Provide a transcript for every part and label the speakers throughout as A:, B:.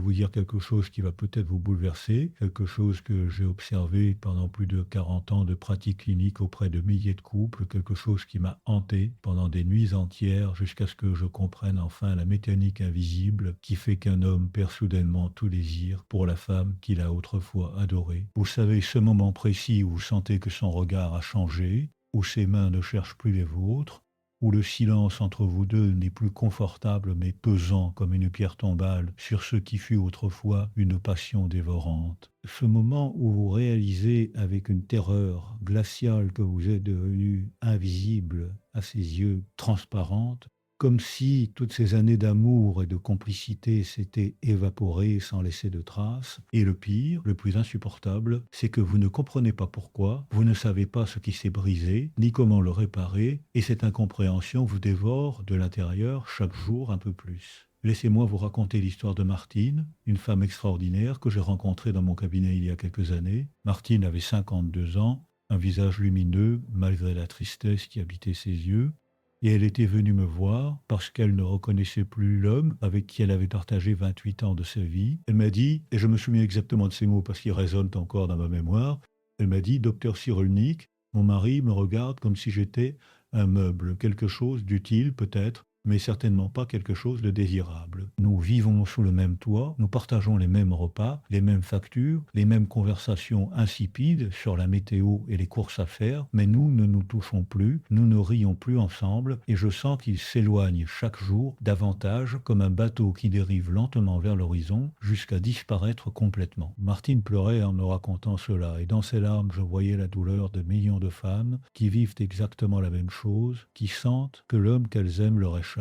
A: vous dire quelque chose qui va peut-être vous bouleverser, quelque chose que j'ai observé pendant plus de 40 ans de pratique clinique auprès de milliers de couples, quelque chose qui m'a hanté pendant des nuits entières jusqu'à ce que je comprenne enfin la mécanique invisible qui fait qu'un homme perd soudainement tout désir pour la femme qu'il a autrefois adorée. Vous savez, ce moment précis où vous sentez que son regard a changé, où ses mains ne cherchent plus les vôtres, où le silence entre vous deux n'est plus confortable mais pesant comme une pierre tombale sur ce qui fut autrefois une passion dévorante. Ce moment où vous réalisez avec une terreur glaciale que vous êtes devenu invisible à ses yeux, transparente, comme si toutes ces années d'amour et de complicité s'étaient évaporées sans laisser de traces. Et le pire, le plus insupportable, c'est que vous ne comprenez pas pourquoi, vous ne savez pas ce qui s'est brisé, ni comment le réparer, et cette incompréhension vous dévore de l'intérieur chaque jour un peu plus. Laissez-moi vous raconter l'histoire de Martine, une femme extraordinaire que j'ai rencontrée dans mon cabinet il y a quelques années. Martine avait 52 ans, un visage lumineux malgré la tristesse qui habitait ses yeux. Et elle était venue me voir parce qu'elle ne reconnaissait plus l'homme avec qui elle avait partagé 28 ans de sa vie. Elle m'a dit, et je me souviens exactement de ces mots parce qu'ils résonnent encore dans ma mémoire, elle m'a dit, docteur Cyrulnik, mon mari me regarde comme si j'étais un meuble, quelque chose d'utile peut-être, mais certainement pas quelque chose de désirable. Nous vivons sous le même toit, nous partageons les mêmes repas, les mêmes factures, les mêmes conversations insipides sur la météo et les courses à faire, mais nous ne nous touchons plus, nous ne rions plus ensemble, et je sens qu'il s'éloigne chaque jour davantage comme un bateau qui dérive lentement vers l'horizon jusqu'à disparaître complètement. Martine pleurait en me racontant cela, et dans ses larmes je voyais la douleur de millions de femmes qui vivent exactement la même chose, qui sentent que l'homme qu'elles aiment leur échappe,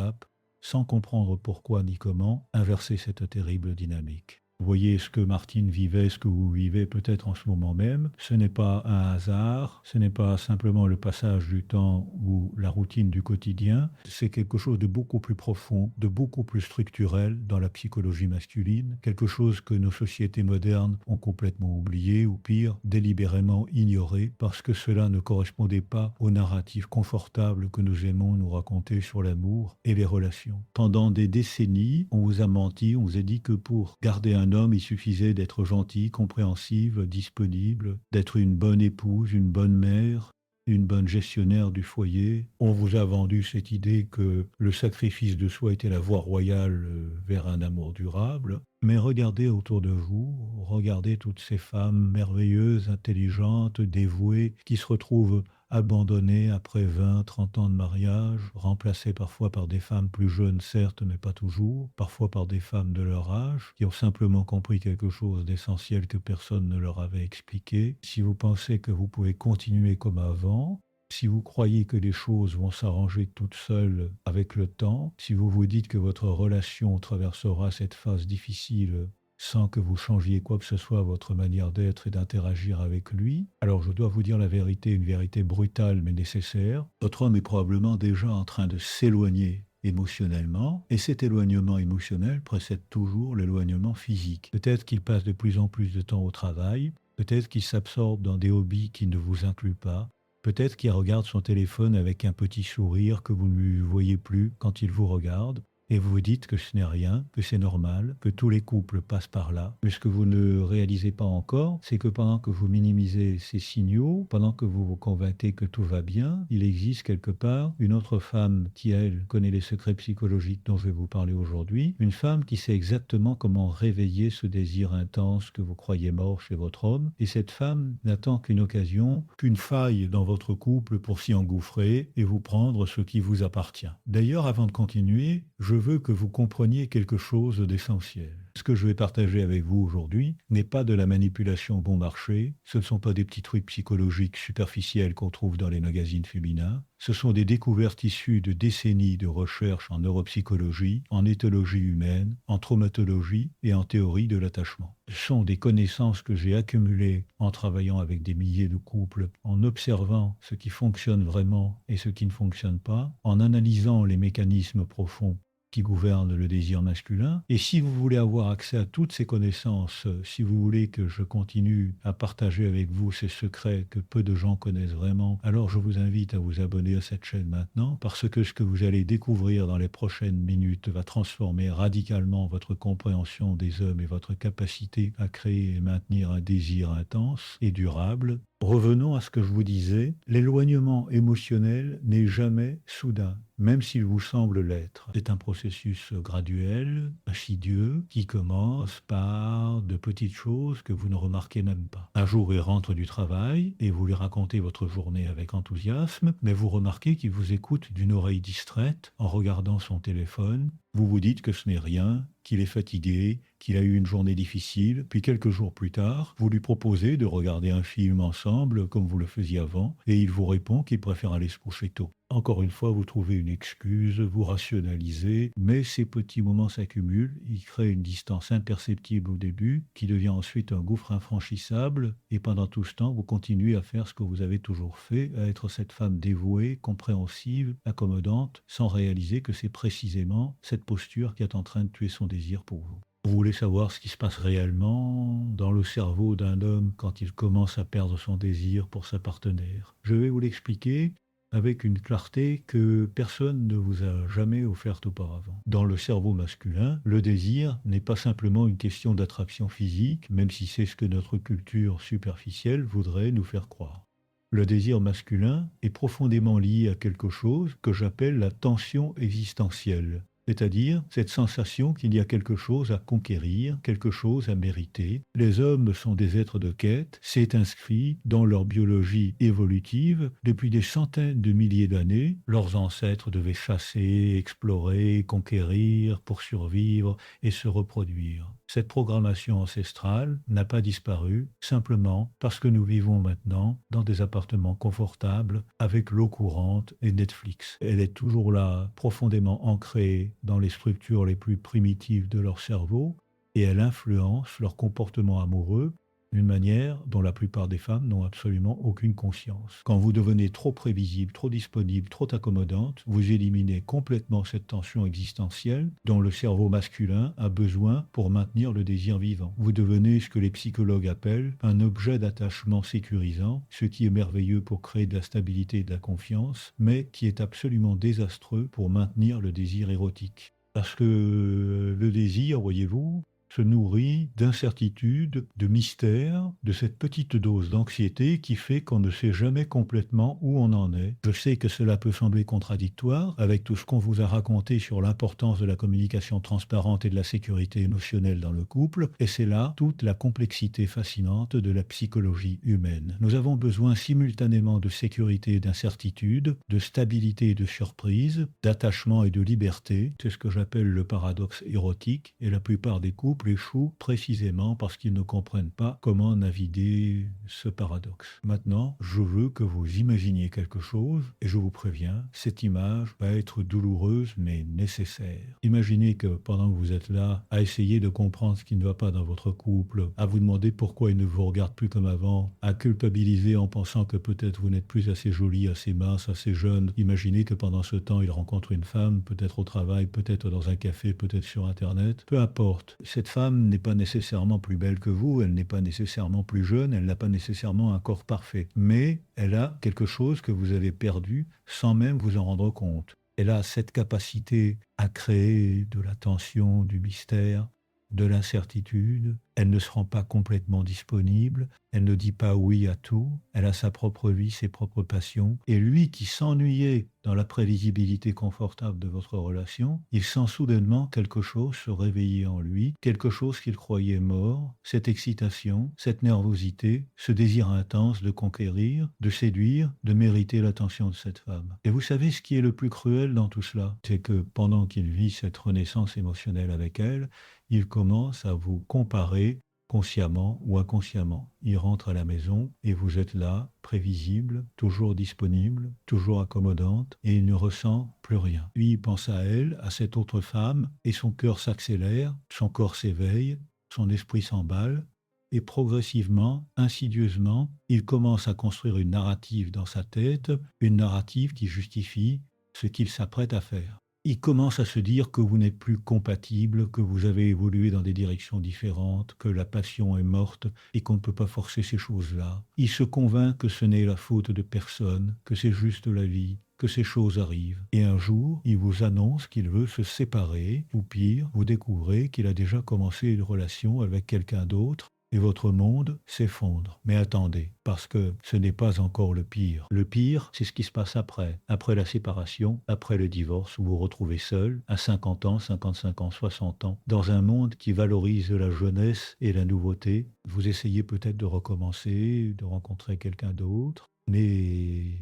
A: sans comprendre pourquoi ni comment, inverser cette terrible dynamique. Vous voyez ce que Martine vivait, ce que vous vivez peut-être en ce moment même. Ce n'est pas un hasard, ce n'est pas simplement le passage du temps ou la routine du quotidien, c'est quelque chose de beaucoup plus profond, de beaucoup plus structurel dans la psychologie masculine, quelque chose que nos sociétés modernes ont complètement oublié ou pire, délibérément ignoré parce que cela ne correspondait pas au narratif confortable que nous aimons nous raconter sur l'amour et les relations. Pendant des décennies, on vous a menti, on vous a dit que pour garder un homme, il suffisait d'être gentil, compréhensive, disponible, d'être une bonne épouse, une bonne mère, une bonne gestionnaire du foyer. On vous a vendu cette idée que le sacrifice de soi était la voie royale vers un amour durable. Mais regardez autour de vous, regardez toutes ces femmes merveilleuses, intelligentes, dévouées, qui se retrouvent abandonnées après 20, 30 ans de mariage, remplacées parfois par des femmes plus jeunes, certes, mais pas toujours, parfois par des femmes de leur âge, qui ont simplement compris quelque chose d'essentiel que personne ne leur avait expliqué. Si vous pensez que vous pouvez continuer comme avant, si vous croyez que les choses vont s'arranger toutes seules avec le temps, si vous vous dites que votre relation traversera cette phase difficile sans que vous changiez quoi que ce soit à votre manière d'être et d'interagir avec lui, alors je dois vous dire la vérité, une vérité brutale mais nécessaire. Votre homme est probablement déjà en train de s'éloigner émotionnellement, et cet éloignement émotionnel précède toujours l'éloignement physique. Peut-être qu'il passe de plus en plus de temps au travail, peut-être qu'il s'absorbe dans des hobbies qui ne vous incluent pas, peut-être qu'il regarde son téléphone avec un petit sourire que vous ne lui voyez plus quand il vous regarde, et vous vous dites que ce n'est rien, que c'est normal, que tous les couples passent par là. Mais ce que vous ne réalisez pas encore, c'est que pendant que vous minimisez ces signaux, pendant que vous vous convainquez que tout va bien, il existe quelque part une autre femme qui, elle, connaît les secrets psychologiques dont je vais vous parler aujourd'hui, une femme qui sait exactement comment réveiller ce désir intense que vous croyez mort chez votre homme, et cette femme n'attend qu'une occasion, qu'une faille dans votre couple pour s'y engouffrer et vous prendre ce qui vous appartient. D'ailleurs, avant de continuer, je veux que vous compreniez quelque chose d'essentiel. Ce que je vais partager avec vous aujourd'hui n'est pas de la manipulation bon marché, ce ne sont pas des petits trucs psychologiques superficiels qu'on trouve dans les magazines féminins, ce sont des découvertes issues de décennies de recherche en neuropsychologie, en éthologie humaine, en traumatologie et en théorie de l'attachement. Ce sont des connaissances que j'ai accumulées en travaillant avec des milliers de couples, en observant ce qui fonctionne vraiment et ce qui ne fonctionne pas, en analysant les mécanismes profonds qui gouverne le désir masculin. Et si vous voulez avoir accès à toutes ces connaissances, si vous voulez que je continue à partager avec vous ces secrets que peu de gens connaissent vraiment, alors je vous invite à vous abonner à cette chaîne maintenant, parce que ce que vous allez découvrir dans les prochaines minutes va transformer radicalement votre compréhension des hommes et votre capacité à créer et maintenir un désir intense et durable. Revenons à ce que je vous disais, l'éloignement émotionnel n'est jamais soudain, même s'il vous semble l'être. C'est un processus graduel, insidieux, qui commence par de petites choses que vous ne remarquez même pas. Un jour, il rentre du travail et vous lui racontez votre journée avec enthousiasme, mais vous remarquez qu'il vous écoute d'une oreille distraite en regardant son téléphone. Vous vous dites que ce n'est rien, qu'il est fatigué, qu'il a eu une journée difficile, puis quelques jours plus tard, vous lui proposez de regarder un film ensemble comme vous le faisiez avant, et il vous répond qu'il préfère aller se coucher tôt. Encore une fois, vous trouvez une excuse, vous rationalisez, mais ces petits moments s'accumulent, ils créent une distance imperceptible au début, qui devient ensuite un gouffre infranchissable, et pendant tout ce temps, vous continuez à faire ce que vous avez toujours fait, à être cette femme dévouée, compréhensive, accommodante, sans réaliser que c'est précisément cette posture qui est en train de tuer son désir pour vous. Vous voulez savoir ce qui se passe réellement dans le cerveau d'un homme quand il commence à perdre son désir pour sa partenaire. Je vais vous l'expliquer avec une clarté que personne ne vous a jamais offerte auparavant. Dans le cerveau masculin, le désir n'est pas simplement une question d'attraction physique, même si c'est ce que notre culture superficielle voudrait nous faire croire. Le désir masculin est profondément lié à quelque chose que j'appelle la tension existentielle. C'est-à-dire cette sensation qu'il y a quelque chose à conquérir, quelque chose à mériter. Les hommes sont des êtres de quête, c'est inscrit dans leur biologie évolutive. Depuis des centaines de milliers d'années, leurs ancêtres devaient chasser, explorer, conquérir pour survivre et se reproduire. Cette programmation ancestrale n'a pas disparu, simplement parce que nous vivons maintenant dans des appartements confortables avec l'eau courante et Netflix. Elle est toujours là, profondément ancrée dans les structures les plus primitives de leur cerveau, et elle influence leur comportement amoureux d'une manière dont la plupart des femmes n'ont absolument aucune conscience. Quand vous devenez trop prévisible, trop disponible, trop accommodante, vous éliminez complètement cette tension existentielle dont le cerveau masculin a besoin pour maintenir le désir vivant. Vous devenez ce que les psychologues appellent un objet d'attachement sécurisant, ce qui est merveilleux pour créer de la stabilité et de la confiance, mais qui est absolument désastreux pour maintenir le désir érotique. Parce que le désir, voyez-vous, se nourrit d'incertitude, de mystère, de cette petite dose d'anxiété qui fait qu'on ne sait jamais complètement où on en est. Je sais que cela peut sembler contradictoire avec tout ce qu'on vous a raconté sur l'importance de la communication transparente et de la sécurité émotionnelle dans le couple, et c'est là toute la complexité fascinante de la psychologie humaine. Nous avons besoin simultanément de sécurité et d'incertitude, de stabilité et de surprise, d'attachement et de liberté. C'est ce que j'appelle le paradoxe érotique, et la plupart des couples échouent précisément parce qu'ils ne comprennent pas comment naviguer ce paradoxe. Maintenant, je veux que vous imaginiez quelque chose, et je vous préviens, cette image va être douloureuse mais nécessaire. Imaginez que pendant que vous êtes là, à essayer de comprendre ce qui ne va pas dans votre couple, à vous demander pourquoi il ne vous regarde plus comme avant, à culpabiliser en pensant que peut-être vous n'êtes plus assez jolie, assez mince, assez jeune, imaginez que pendant ce temps, il rencontre une femme, peut-être au travail, peut-être dans un café, peut-être sur Internet, peu importe. Cette femme n'est pas nécessairement plus belle que vous, elle n'est pas nécessairement plus jeune, elle n'a pas nécessairement un corps parfait, mais elle a quelque chose que vous avez perdu sans même vous en rendre compte. Elle a cette capacité à créer de la tension, du mystère, de l'incertitude. Elle ne se rend pas complètement disponible, elle ne dit pas oui à tout, elle a sa propre vie, ses propres passions. Et lui qui s'ennuyait dans la prévisibilité confortable de votre relation, il sent soudainement quelque chose se réveiller en lui, quelque chose qu'il croyait mort, cette excitation, cette nervosité, ce désir intense de conquérir, de séduire, de mériter l'attention de cette femme. Et vous savez ce qui est le plus cruel dans tout cela? C'est que pendant qu'il vit cette renaissance émotionnelle avec elle, il commence à vous comparer consciemment ou inconsciemment. Il rentre à la maison et vous êtes là, prévisible, toujours disponible, toujours accommodante, et il ne ressent plus rien. Lui, il pense à elle, à cette autre femme, et son cœur s'accélère, son corps s'éveille, son esprit s'emballe, et progressivement, insidieusement, il commence à construire une narrative dans sa tête, une narrative qui justifie ce qu'il s'apprête à faire. il commence à se dire que vous n'êtes plus compatible, que vous avez évolué dans des directions différentes, que la passion est morte et qu'on ne peut pas forcer ces choses-là. Il se convainc que ce n'est la faute de personne, que c'est juste la vie, que ces choses arrivent. Et un jour, il vous annonce qu'il veut se séparer, ou pire, vous découvrez qu'il a déjà commencé une relation avec quelqu'un d'autre et votre monde s'effondre. Mais attendez, parce que ce n'est pas encore le pire. Le pire, c'est ce qui se passe après. Après la séparation, après le divorce, où vous vous retrouvez seul, à 50 ans, 55 ans, 60 ans, dans un monde qui valorise la jeunesse et la nouveauté. Vous essayez peut-être de recommencer, de rencontrer quelqu'un d'autre, mais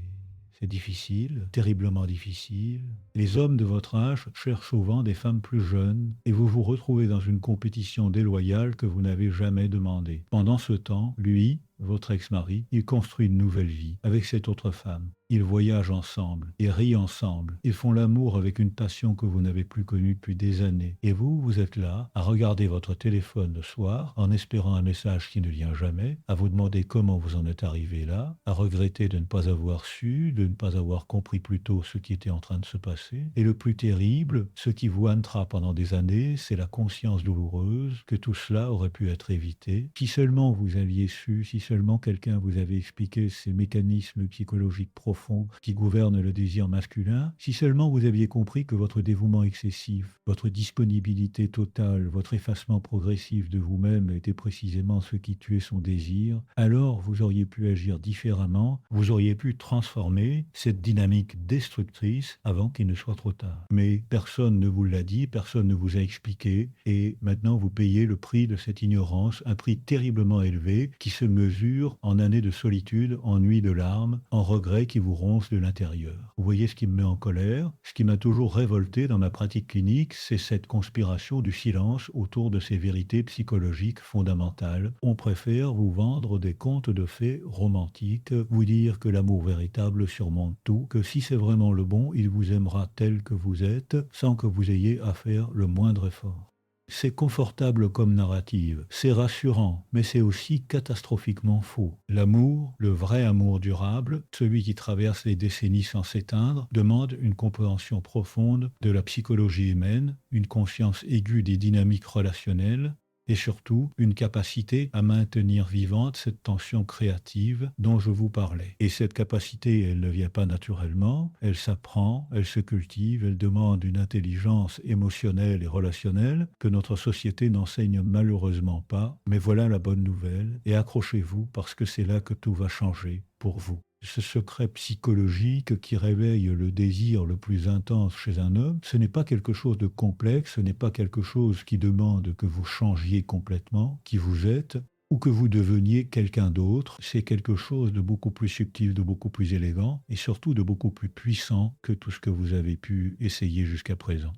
A: c'est difficile, terriblement difficile. Les hommes de votre âge cherchent souvent des femmes plus jeunes et vous vous retrouvez dans une compétition déloyale que vous n'avez jamais demandée. Pendant ce temps, lui, votre ex-mari, il construit une nouvelle vie avec cette autre femme. Ils voyagent ensemble, ils rient ensemble, ils font l'amour avec une passion que vous n'avez plus connue depuis des années. Et vous, vous êtes là à regarder votre téléphone le soir en espérant un message qui ne vient jamais, à vous demander comment vous en êtes arrivé là, à regretter de ne pas avoir su, de ne pas avoir compris plus tôt ce qui était en train de se passer. Et le plus terrible, ce qui vous hantera pendant des années, c'est la conscience douloureuse que tout cela aurait pu être évité. Si seulement vous aviez su, si seulement quelqu'un vous avait expliqué ces mécanismes psychologiques profonds qui gouvernent le désir masculin, si seulement vous aviez compris que votre dévouement excessif, votre disponibilité totale, votre effacement progressif de vous-même était précisément ce qui tuait son désir, alors vous auriez pu agir différemment, vous auriez pu transformer cette dynamique destructrice avant qu'il ne soit trop tard. Mais personne ne vous l'a dit, personne ne vous a expliqué, et maintenant vous payez le prix de cette ignorance, un prix terriblement élevé qui se mesure en années de solitude, en nuits de larmes, en regrets qui vous roncent de l'intérieur. Vous voyez ce qui me met en colère? Ce qui m'a toujours révolté dans ma pratique clinique, c'est cette conspiration du silence autour de ces vérités psychologiques fondamentales. On préfère vous vendre des contes de fées romantiques, vous dire que l'amour véritable surmonte tout, que si c'est vraiment le bon, il vous aimera tel que vous êtes, sans que vous ayez à faire le moindre effort. C'est confortable comme narrative, c'est rassurant, mais c'est aussi catastrophiquement faux. L'amour, le vrai amour durable, celui qui traverse les décennies sans s'éteindre, demande une compréhension profonde de la psychologie humaine, une conscience aiguë des dynamiques relationnelles, et surtout une capacité à maintenir vivante cette tension créative dont je vous parlais. Et cette capacité, elle ne vient pas naturellement, elle s'apprend, elle se cultive, elle demande une intelligence émotionnelle et relationnelle que notre société n'enseigne malheureusement pas. Mais voilà la bonne nouvelle, et accrochez-vous parce que c'est là que tout va changer pour vous. Ce secret psychologique qui réveille le désir le plus intense chez un homme, ce n'est pas quelque chose de complexe, ce n'est pas quelque chose qui demande que vous changiez complètement qui vous êtes ou que vous deveniez quelqu'un d'autre. C'est quelque chose de beaucoup plus subtil, de beaucoup plus élégant et surtout de beaucoup plus puissant que tout ce que vous avez pu essayer jusqu'à présent.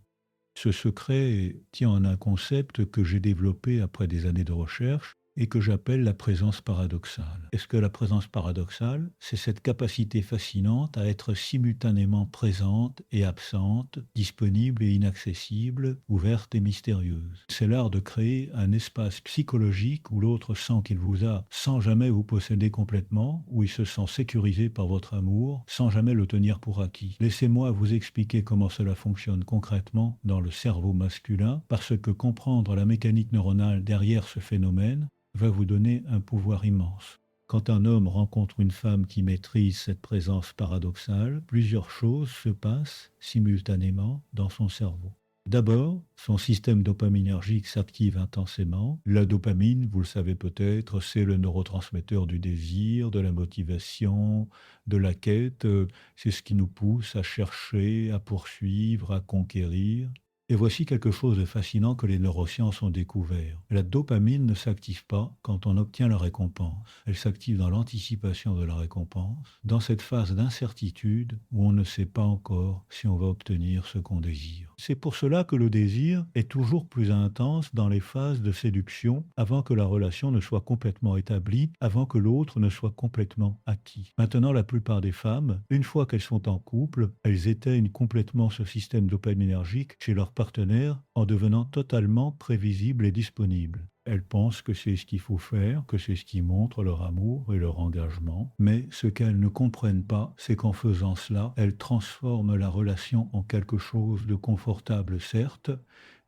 A: Ce secret tient en un concept que j'ai développé après des années de recherche et que j'appelle la présence paradoxale. Est-ce que la présence paradoxale, c'est cette capacité fascinante à être simultanément présente et absente, disponible et inaccessible, ouverte et mystérieuse? C'est l'art de créer un espace psychologique où l'autre sent qu'il vous a sans jamais vous posséder complètement, où il se sent sécurisé par votre amour, sans jamais le tenir pour acquis. Laissez-moi vous expliquer comment cela fonctionne concrètement dans le cerveau masculin, parce que comprendre la mécanique neuronale derrière ce phénomène va vous donner un pouvoir immense. Quand un homme rencontre une femme qui maîtrise cette présence paradoxale, plusieurs choses se passent simultanément dans son cerveau. D'abord, son système dopaminergique s'active intensément. La dopamine, vous le savez peut-être, c'est le neurotransmetteur du désir, de la motivation, de la quête. C'est ce qui nous pousse à chercher, à poursuivre, à conquérir. Et voici quelque chose de fascinant que les neurosciences ont découvert. La dopamine ne s'active pas quand on obtient la récompense. Elle s'active dans l'anticipation de la récompense, dans cette phase d'incertitude où on ne sait pas encore si on va obtenir ce qu'on désire. C'est pour cela que le désir est toujours plus intense dans les phases de séduction, avant que la relation ne soit complètement établie, avant que l'autre ne soit complètement acquis. Maintenant, la plupart des femmes, une fois qu'elles sont en couple, elles éteignent complètement ce système dopaminergique chez leur partenaire en devenant totalement prévisible et disponible. Elles pensent que c'est ce qu'il faut faire, que c'est ce qui montre leur amour et leur engagement. Mais ce qu'elles ne comprennent pas, c'est qu'en faisant cela, elles transforment la relation en quelque chose de confortable, certes,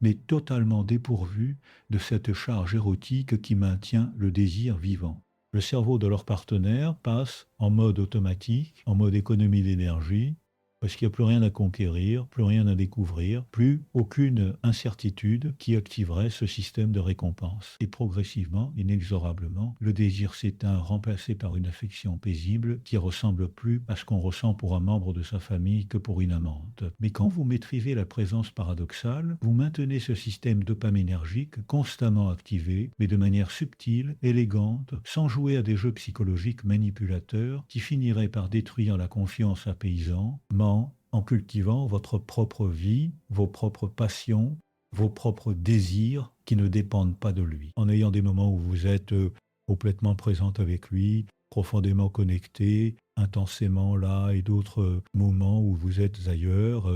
A: mais totalement dépourvu de cette charge érotique qui maintient le désir vivant. Le cerveau de leur partenaire passe en mode automatique, en mode économie d'énergie, parce qu'il n'y a plus rien à conquérir, plus rien à découvrir, plus aucune incertitude qui activerait ce système de récompense. Et progressivement, inexorablement, le désir s'éteint, remplacé par une affection paisible qui ressemble plus à ce qu'on ressent pour un membre de sa famille que pour une amante. Mais quand vous maîtrisez la présence paradoxale, vous maintenez ce système dopaminergique constamment activé, mais de manière subtile, élégante, sans jouer à des jeux psychologiques manipulateurs qui finiraient par détruire la confiance apaisante, en cultivant votre propre vie, vos propres passions, vos propres désirs qui ne dépendent pas de lui. En ayant des moments où vous êtes complètement présente avec lui, profondément connecté, intensément là, et d'autres moments où vous êtes ailleurs,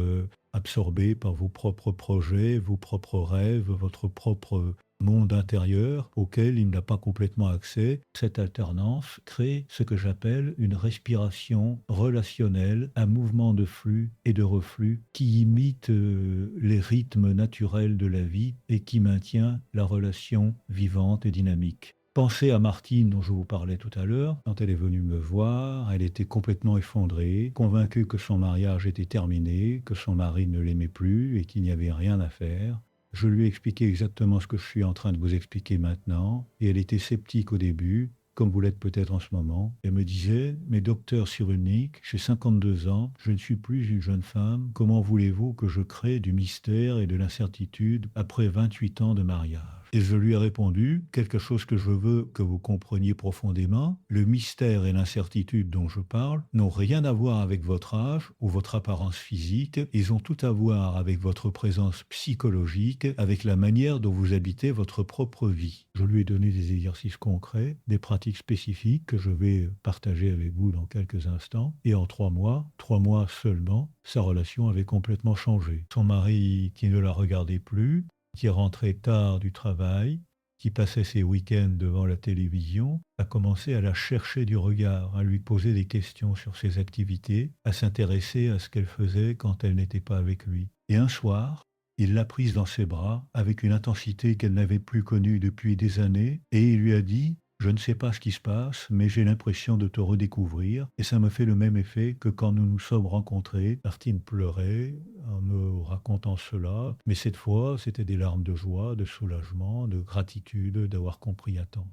A: absorbé par vos propres projets, vos propres rêves, votre propre monde intérieur auquel il n'a pas complètement accès. Cette alternance crée ce que j'appelle une respiration relationnelle, un mouvement de flux et de reflux qui imite les rythmes naturels de la vie et qui maintient la relation vivante et dynamique. Pensez à Martine dont je vous parlais tout à l'heure. Quand elle est venue me voir, elle était complètement effondrée, convaincue que son mariage était terminé, que son mari ne l'aimait plus et qu'il n'y avait rien à faire. Je lui ai expliqué exactement ce que je suis en train de vous expliquer maintenant, et elle était sceptique au début, comme vous l'êtes peut-être en ce moment. Elle me disait, mais docteur Cyrulnik, j'ai 52 ans, je ne suis plus une jeune femme, comment voulez-vous que je crée du mystère et de l'incertitude après 28 ans de mariage? Et je lui ai répondu, quelque chose que je veux que vous compreniez profondément, le mystère et l'incertitude dont je parle n'ont rien à voir avec votre âge ou votre apparence physique, ils ont tout à voir avec votre présence psychologique, avec la manière dont vous habitez votre propre vie. Je lui ai donné des exercices concrets, des pratiques spécifiques que je vais partager avec vous dans quelques instants, et en 3 mois seulement, sa relation avait complètement changé. Son mari, qui ne la regardait plus, qui rentrait tard du travail, qui passait ses week-ends devant la télévision, a commencé à la chercher du regard, à lui poser des questions sur ses activités, à s'intéresser à ce qu'elle faisait quand elle n'était pas avec lui. Et un soir, il l'a prise dans ses bras avec une intensité qu'elle n'avait plus connue depuis des années, et il lui a dit « Je ne sais pas ce qui se passe, mais j'ai l'impression de te redécouvrir. » Et ça me fait le même effet que quand nous nous sommes rencontrés. Martine pleurait en me racontant cela, mais cette fois, c'était des larmes de joie, de soulagement, de gratitude d'avoir compris à temps.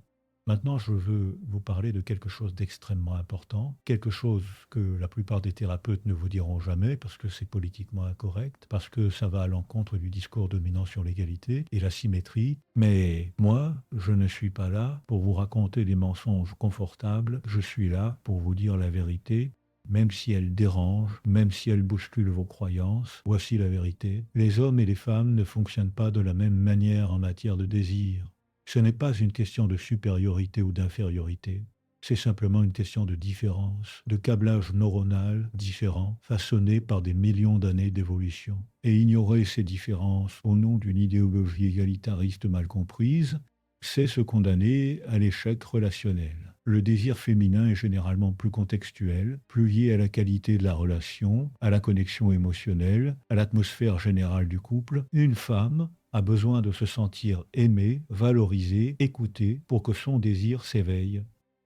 A: Maintenant, je veux vous parler de quelque chose d'extrêmement important, quelque chose que la plupart des thérapeutes ne vous diront jamais parce que c'est politiquement incorrect, parce que ça va à l'encontre du discours dominant sur l'égalité et la symétrie. Mais moi, je ne suis pas là pour vous raconter des mensonges confortables, je suis là pour vous dire la vérité. Même si elle dérange, même si elle bouscule vos croyances, voici la vérité. Les hommes et les femmes ne fonctionnent pas de la même manière en matière de désir. Ce n'est pas une question de supériorité ou d'infériorité. C'est simplement une question de différence, de câblage neuronal différent, façonné par des millions d'années d'évolution. Et ignorer ces différences au nom d'une idéologie égalitariste mal comprise, c'est se condamner à l'échec relationnel. Le désir féminin est généralement plus contextuel, plus lié à la qualité de la relation, à la connexion émotionnelle, à l'atmosphère générale du couple. Une femme a besoin de se sentir aimée, valorisée, écoutée pour que son désir s'éveille.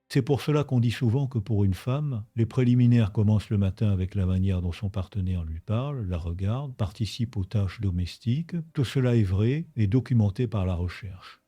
A: C'est pour cela qu'on dit souvent que pour une femme, les préliminaires commencent le matin avec la manière dont son partenaire lui parle, la regarde, participe aux tâches domestiques. Tout cela est vrai et documenté par la recherche.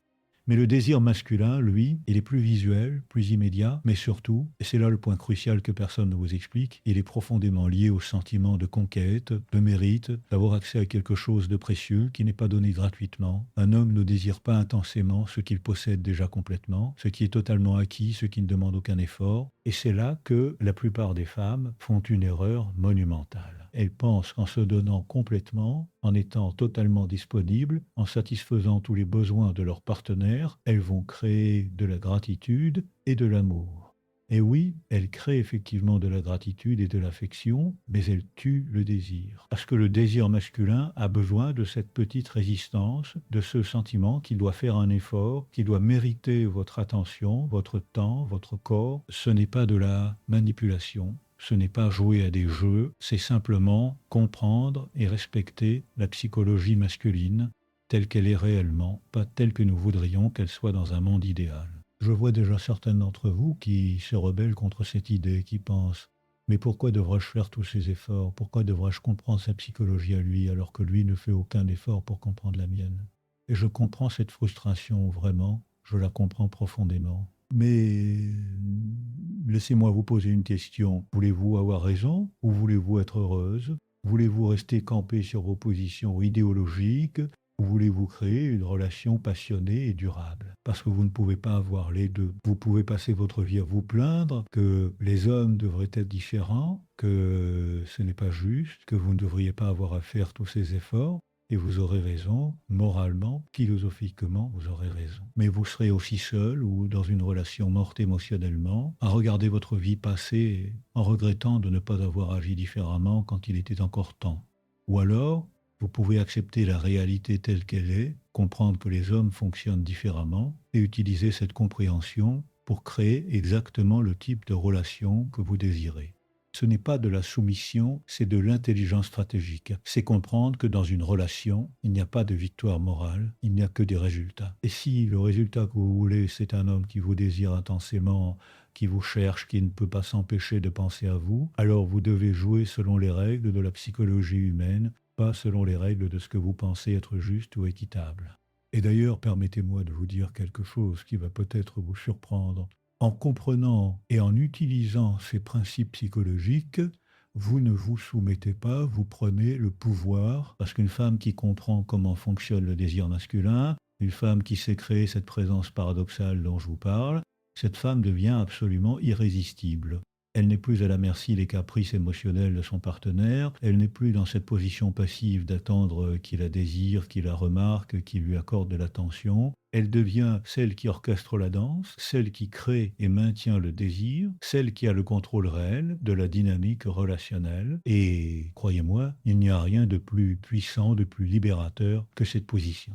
A: Mais le désir masculin, lui, il est plus visuel, plus immédiat, mais surtout, et c'est là le point crucial que personne ne vous explique, il est profondément lié au sentiment de conquête, de mérite, d'avoir accès à quelque chose de précieux qui n'est pas donné gratuitement. Un homme ne désire pas intensément ce qu'il possède déjà complètement, ce qui est totalement acquis, ce qui ne demande aucun effort. Et c'est là que la plupart des femmes font une erreur monumentale. Elles pensent qu'en se donnant complètement, en étant totalement disponibles, en satisfaisant tous les besoins de leur partenaire, elles vont créer de la gratitude et de l'amour. Et oui, elle crée effectivement de la gratitude et de l'affection, mais elle tue le désir. Parce que le désir masculin a besoin de cette petite résistance, de ce sentiment qu'il doit faire un effort, qu'il doit mériter votre attention, votre temps, votre corps. Ce n'est pas de la manipulation, ce n'est pas jouer à des jeux, c'est simplement comprendre et respecter la psychologie masculine telle qu'elle est réellement, pas telle que nous voudrions qu'elle soit dans un monde idéal. Je vois déjà certains d'entre vous qui se rebellent contre cette idée, qui pensent mais pourquoi devrais-je faire tous ces efforts? Pourquoi devrais-je comprendre sa psychologie à lui alors que lui ne fait aucun effort pour comprendre la mienne? Et je comprends cette frustration vraiment, je la comprends profondément. Mais laissez-moi vous poser une question. Voulez-vous avoir raison ou voulez-vous être heureuse? Voulez-vous rester campé sur vos positions idéologiques ou voulez-vous créer une relation passionnée et durable? Parce que vous ne pouvez pas avoir les deux. Vous pouvez passer votre vie à vous plaindre que les hommes devraient être différents, que ce n'est pas juste, que vous ne devriez pas avoir à faire tous ces efforts. Et vous aurez raison, moralement, philosophiquement, vous aurez raison. Mais vous serez aussi seul ou dans une relation morte émotionnellement, à regarder votre vie passer en regrettant de ne pas avoir agi différemment quand il était encore temps. Ou alors, vous pouvez accepter la réalité telle qu'elle est, comprendre que les hommes fonctionnent différemment et utiliser cette compréhension pour créer exactement le type de relation que vous désirez. Ce n'est pas de la soumission, c'est de l'intelligence stratégique. C'est comprendre que dans une relation, il n'y a pas de victoire morale, il n'y a que des résultats. Et si le résultat que vous voulez, c'est un homme qui vous désire intensément, qui vous cherche, qui ne peut pas s'empêcher de penser à vous, alors vous devez jouer selon les règles de la psychologie humaine, pas selon les règles de ce que vous pensez être juste ou équitable. Et d'ailleurs, permettez-moi de vous dire quelque chose qui va peut-être vous surprendre. En comprenant et en utilisant ces principes psychologiques, vous ne vous soumettez pas, vous prenez le pouvoir, parce qu'une femme qui comprend comment fonctionne le désir masculin, une femme qui sait créer cette présence paradoxale dont je vous parle, cette femme devient absolument irrésistible. Elle n'est plus à la merci des caprices émotionnels de son partenaire, elle n'est plus dans cette position passive d'attendre qu'il la désire, qu'il la remarque, qu'il lui accorde de l'attention. Elle devient celle qui orchestre la danse, celle qui crée et maintient le désir, celle qui a le contrôle réel de la dynamique relationnelle. Et croyez-moi, il n'y a rien de plus puissant, de plus libérateur que cette position.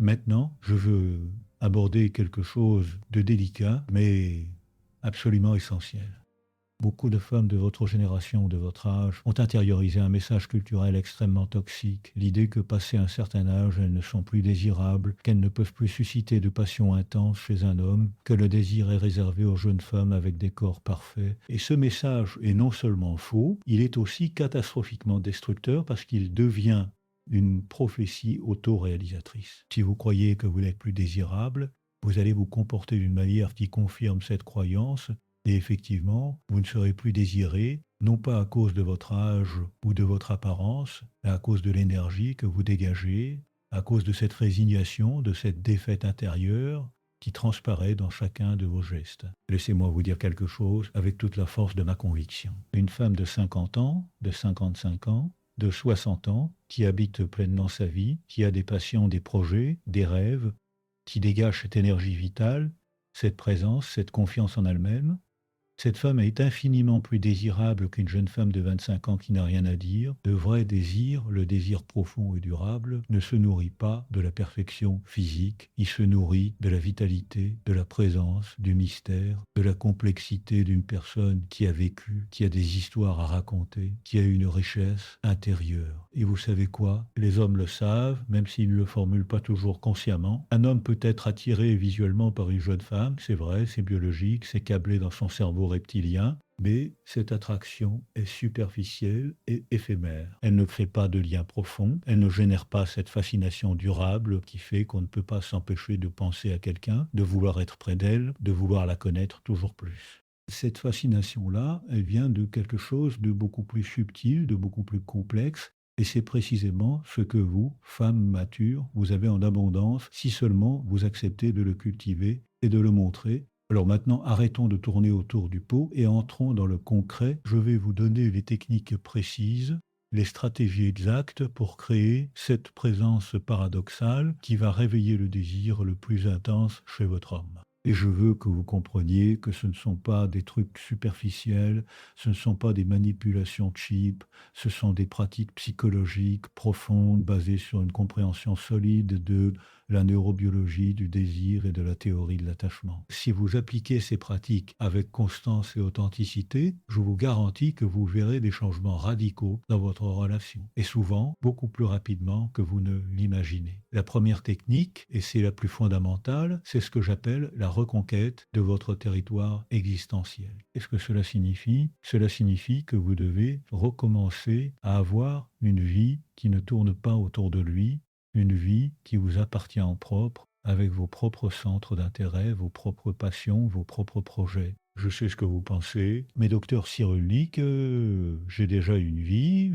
A: Maintenant, je veux aborder quelque chose de délicat, mais absolument essentiel. Beaucoup de femmes de votre génération, de votre âge, ont intériorisé un message culturel extrêmement toxique, l'idée que passé un certain âge, elles ne sont plus désirables, qu'elles ne peuvent plus susciter de passion intense chez un homme, que le désir est réservé aux jeunes femmes avec des corps parfaits. Et ce message est non seulement faux, il est aussi catastrophiquement destructeur parce qu'il devient une prophétie autoréalisatrice. Si vous croyez que vous n'êtes plus désirable, vous allez vous comporter d'une manière qui confirme cette croyance. Et effectivement, vous ne serez plus désiré, non pas à cause de votre âge ou de votre apparence, mais à cause de l'énergie que vous dégagez, à cause de cette résignation, de cette défaite intérieure qui transparaît dans chacun de vos gestes. Laissez-moi vous dire quelque chose avec toute la force de ma conviction. Une femme de 50 ans, de 55 ans, de 60 ans, qui habite pleinement sa vie, qui a des passions, des projets, des rêves, qui dégage cette énergie vitale, cette présence, cette confiance en elle-même, cette femme est infiniment plus désirable qu'une jeune femme de 25 ans qui n'a rien à dire. Le vrai désir, le désir profond et durable, ne se nourrit pas de la perfection physique, il se nourrit de la vitalité, de la présence, du mystère, de la complexité d'une personne qui a vécu, qui a des histoires à raconter, qui a une richesse intérieure. Et vous savez quoi? Les hommes le savent, même s'ils ne le formulent pas toujours consciemment. Un homme peut être attiré visuellement par une jeune femme, c'est vrai, c'est biologique, c'est câblé dans son cerveau reptilien, mais cette attraction est superficielle et éphémère. Elle ne crée pas de lien profond, elle ne génère pas cette fascination durable qui fait qu'on ne peut pas s'empêcher de penser à quelqu'un, de vouloir être près d'elle, de vouloir la connaître toujours plus. Cette fascination-là, elle vient de quelque chose de beaucoup plus subtil, de beaucoup plus complexe, et c'est précisément ce que vous, femmes matures, vous avez en abondance si seulement vous acceptez de le cultiver et de le montrer. Alors maintenant, arrêtons de tourner autour du pot et entrons dans le concret. Je vais vous donner les techniques précises, les stratégies exactes pour créer cette présence paradoxale qui va réveiller le désir le plus intense chez votre homme. Et je veux que vous compreniez que ce ne sont pas des trucs superficiels, ce ne sont pas des manipulations cheap, ce sont des pratiques psychologiques profondes basées sur une compréhension solide de la neurobiologie, du désir et de la théorie de l'attachement. Si vous appliquez ces pratiques avec constance et authenticité, je vous garantis que vous verrez des changements radicaux dans votre relation, et souvent beaucoup plus rapidement que vous ne l'imaginez. La première technique, et c'est la plus fondamentale, c'est ce que j'appelle la reconquête de votre territoire existentiel. Qu'est-ce que cela signifie? Cela signifie que vous devez recommencer à avoir une vie qui ne tourne pas autour de lui, une vie qui vous appartient en propre, avec vos propres centres d'intérêt, vos propres passions, vos propres projets. Je sais ce que vous pensez, mais docteur Cyrulnik, j'ai déjà une vie,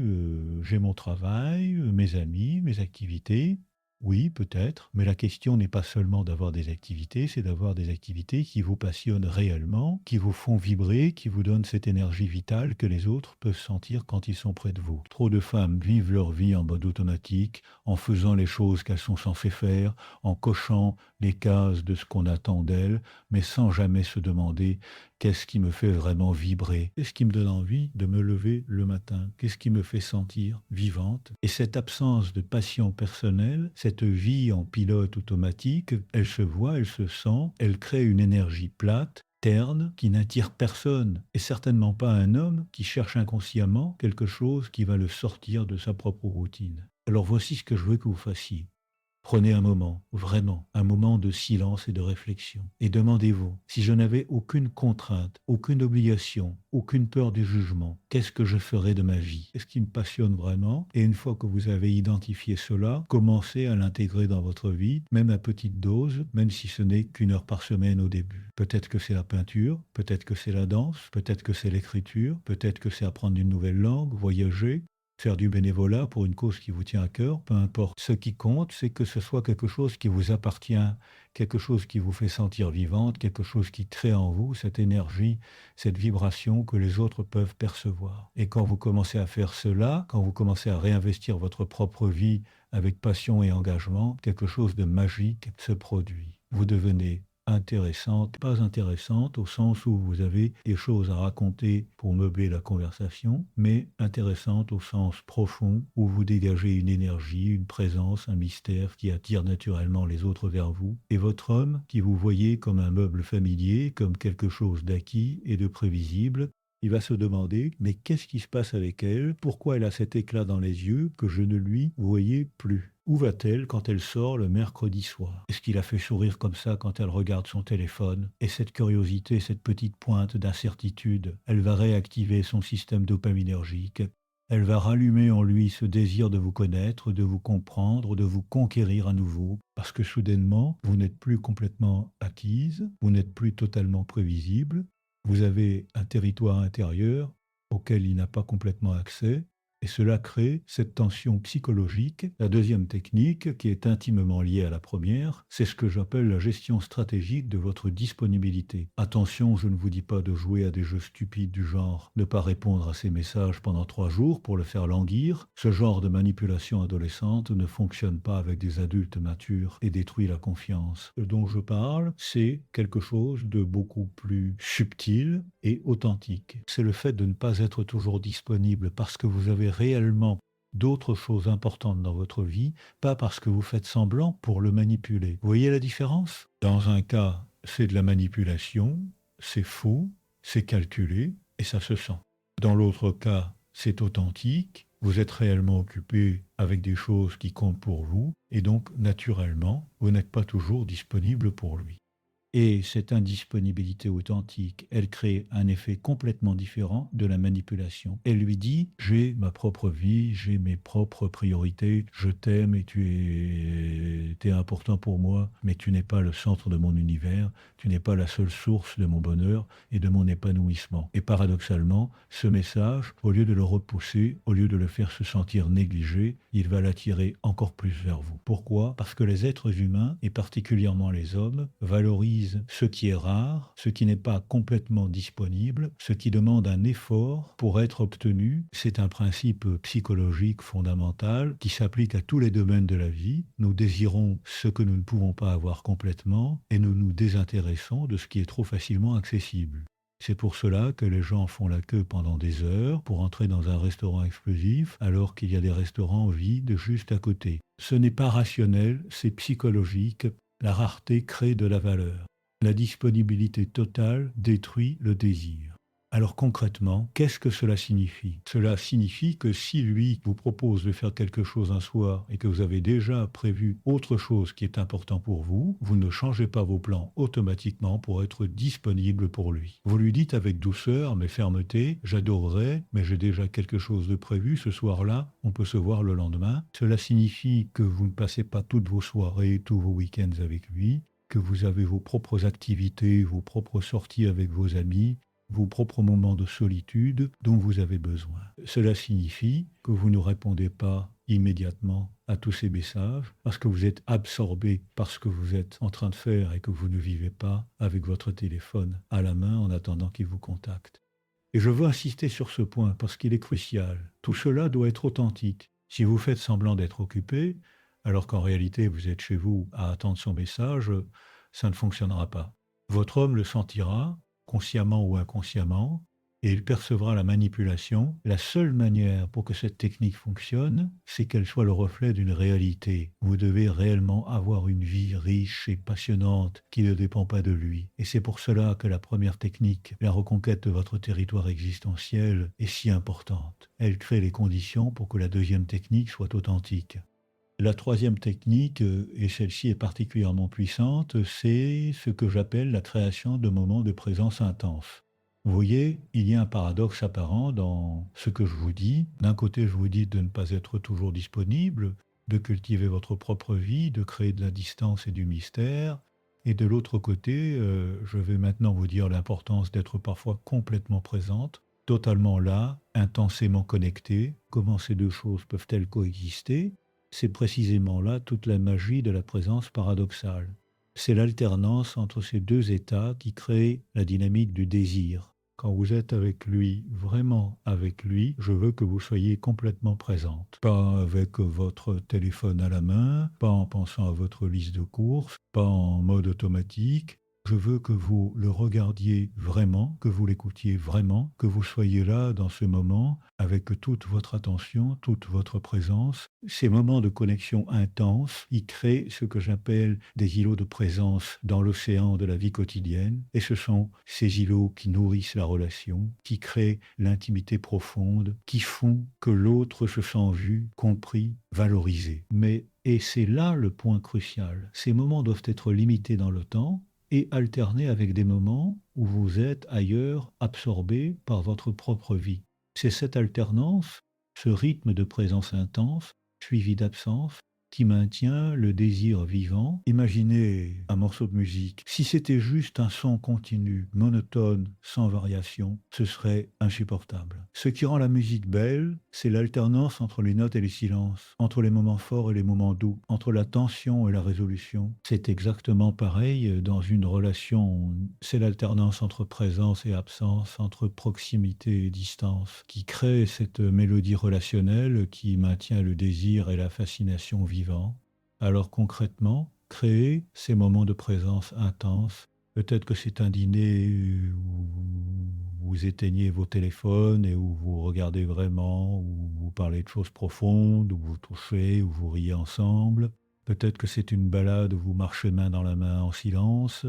A: j'ai mon travail, mes amis, mes activités. Oui, peut-être, mais la question n'est pas seulement d'avoir des activités, c'est d'avoir des activités qui vous passionnent réellement, qui vous font vibrer, qui vous donnent cette énergie vitale que les autres peuvent sentir quand ils sont près de vous. Trop de femmes vivent leur vie en mode automatique, en faisant les choses qu'elles sont censées faire, en cochant les cases de ce qu'on attend d'elles, mais sans jamais se demander qu'est-ce qui me fait vraiment vibrer, qu'est-ce qui me donne envie de me lever le matin, qu'est-ce qui me fait sentir vivante. Et cette absence de passion personnelle, cette vie en pilote automatique, elle se voit, elle se sent, elle crée une énergie plate, terne, qui n'attire personne, et certainement pas un homme qui cherche inconsciemment quelque chose qui va le sortir de sa propre routine. Alors voici ce que je veux que vous fassiez. Prenez un moment, vraiment, un moment de silence et de réflexion. Et demandez-vous, si je n'avais aucune contrainte, aucune obligation, aucune peur du jugement, qu'est-ce que je ferais de ma vie? Qu'est-ce qui me passionne vraiment? Et une fois que vous avez identifié cela, commencez à l'intégrer dans votre vie, même à petite dose, même si ce n'est qu'une heure par semaine au début. Peut-être que c'est la peinture, peut-être que c'est la danse, peut-être que c'est l'écriture, peut-être que c'est apprendre une nouvelle langue, voyager, faire du bénévolat pour une cause qui vous tient à cœur, peu importe. Ce qui compte, c'est que ce soit quelque chose qui vous appartient, quelque chose qui vous fait sentir vivante, quelque chose qui crée en vous cette énergie, cette vibration que les autres peuvent percevoir. Et quand vous commencez à faire cela, quand vous commencez à réinvestir votre propre vie avec passion et engagement, quelque chose de magique se produit. Vous devenez intéressante, pas intéressante au sens où vous avez des choses à raconter pour meubler la conversation, mais intéressante au sens profond où vous dégagez une énergie, une présence, un mystère qui attire naturellement les autres vers vous. Et votre homme, qui vous voyez comme un meuble familier, comme quelque chose d'acquis et de prévisible, il va se demander, mais qu'est-ce qui se passe avec elle? Pourquoi elle a cet éclat dans les yeux que je ne lui voyais plus? Où va-t-elle quand elle sort le mercredi soir? Est-ce qu'il a fait sourire comme ça quand elle regarde son téléphone? Et cette curiosité, cette petite pointe d'incertitude, elle va réactiver son système dopaminergique. Elle va rallumer en lui ce désir de vous connaître, de vous comprendre, de vous conquérir à nouveau, parce que soudainement, vous n'êtes plus complètement acquise, vous n'êtes plus totalement prévisible, vous avez un territoire intérieur auquel il n'a pas complètement accès, et cela crée cette tension psychologique. La deuxième technique, qui est intimement liée à la première, c'est ce que j'appelle la gestion stratégique de votre disponibilité. Attention, je ne vous dis pas de jouer à des jeux stupides du genre ne pas répondre à ces messages pendant 3 jours pour le faire languir. Ce genre de manipulation adolescente ne fonctionne pas avec des adultes matures et détruit la confiance. Ce dont je parle, c'est quelque chose de beaucoup plus subtil et authentique. C'est le fait de ne pas être toujours disponible parce que vous avez réellement d'autres choses importantes dans votre vie, pas parce que vous faites semblant pour le manipuler. Vous voyez la différence? Dans un cas, c'est de la manipulation, c'est faux, c'est calculé et ça se sent. Dans l'autre cas, c'est authentique, vous êtes réellement occupé avec des choses qui comptent pour vous et donc, naturellement, vous n'êtes pas toujours disponible pour lui. Et cette indisponibilité authentique, elle crée un effet complètement différent de la manipulation. Elle lui dit, j'ai ma propre vie, j'ai mes propres priorités, je t'aime et t'es important pour moi, mais tu n'es pas le centre de mon univers, tu n'es pas la seule source de mon bonheur et de mon épanouissement. Et paradoxalement, ce message, au lieu de le repousser, au lieu de le faire se sentir négligé, il va l'attirer encore plus vers vous. Pourquoi? Parce que les êtres humains, et particulièrement les hommes, valorisent valorise ce qui est rare, ce qui n'est pas complètement disponible, ce qui demande un effort pour être obtenu. C'est un principe psychologique fondamental qui s'applique à tous les domaines de la vie. Nous désirons ce que nous ne pouvons pas avoir complètement et nous nous désintéressons de ce qui est trop facilement accessible. C'est pour cela que les gens font la queue pendant des heures pour entrer dans un restaurant exclusif alors qu'il y a des restaurants vides juste à côté. Ce n'est pas rationnel, c'est psychologique. La rareté crée de la valeur. La disponibilité totale détruit le désir. Alors concrètement, qu'est-ce que cela signifie? Cela signifie que si lui vous propose de faire quelque chose un soir et que vous avez déjà prévu autre chose qui est important pour vous, vous ne changez pas vos plans automatiquement pour être disponible pour lui. Vous lui dites avec douceur mais fermeté, j'adorerais, mais j'ai déjà quelque chose de prévu ce soir-là, on peut se voir le lendemain. Cela signifie que vous ne passez pas toutes vos soirées, tous vos week-ends avec lui, que vous avez vos propres activités, vos propres sorties avec vos amis, vos propres moments de solitude dont vous avez besoin. Cela signifie que vous ne répondez pas immédiatement à tous ces messages parce que vous êtes absorbé par ce que vous êtes en train de faire et que vous ne vivez pas avec votre téléphone à la main en attendant qu'il vous contacte. Et je veux insister sur ce point parce qu'il est crucial. Tout cela doit être authentique. Si vous faites semblant d'être occupé, alors qu'en réalité vous êtes chez vous à attendre son message, ça ne fonctionnera pas. Votre homme le sentira, consciemment ou inconsciemment, et il percevra la manipulation. La seule manière pour que cette technique fonctionne, c'est qu'elle soit le reflet d'une réalité. Vous devez réellement avoir une vie riche et passionnante qui ne dépend pas de lui. Et c'est pour cela que la première technique, la reconquête de votre territoire existentiel, est si importante. Elle crée les conditions pour que la deuxième technique soit authentique. La troisième technique, et celle-ci est particulièrement puissante, c'est ce que j'appelle la création de moments de présence intense. Vous voyez, il y a un paradoxe apparent dans ce que je vous dis. D'un côté, je vous dis de ne pas être toujours disponible, de cultiver votre propre vie, de créer de la distance et du mystère. Et de l'autre côté, je vais maintenant vous dire l'importance d'être parfois complètement présente, totalement là, intensément connecté. Comment ces deux choses peuvent-elles coexister? C'est précisément là toute la magie de la présence paradoxale. C'est l'alternance entre ces deux états qui crée la dynamique du désir. Quand vous êtes avec lui, vraiment avec lui, je veux que vous soyez complètement présente. Pas avec votre téléphone à la main, pas en pensant à votre liste de courses, pas en mode automatique. Je veux que vous le regardiez vraiment, que vous l'écoutiez vraiment, que vous soyez là dans ce moment avec toute votre attention, toute votre présence. Ces moments de connexion intense, ils créent ce que j'appelle des îlots de présence dans l'océan de la vie quotidienne. Et ce sont ces îlots qui nourrissent la relation, qui créent l'intimité profonde, qui font que l'autre se sent vu, compris, valorisé. Et c'est là le point crucial. Ces moments doivent être limités dans le temps et alterner avec des moments où vous êtes ailleurs absorbé par votre propre vie. C'est cette alternance, ce rythme de présence intense, suivi d'absence, qui maintient le désir vivant. Imaginez un morceau de musique. Si c'était juste un son continu, monotone, sans variation, ce serait insupportable. Ce qui rend la musique belle, c'est l'alternance entre les notes et les silences, entre les moments forts et les moments doux, entre la tension et la résolution. C'est exactement pareil dans une relation. C'est l'alternance entre présence et absence, entre proximité et distance, qui crée cette mélodie relationnelle qui maintient le désir et la fascination vivants. Alors concrètement, créer ces moments de présence intense. Peut-être que c'est un dîner où vous éteignez vos téléphones et où vous regardez vraiment, où vous parlez de choses profondes, où vous touchez, où vous riez ensemble. Peut-être que c'est une balade où vous marchez main dans la main en silence,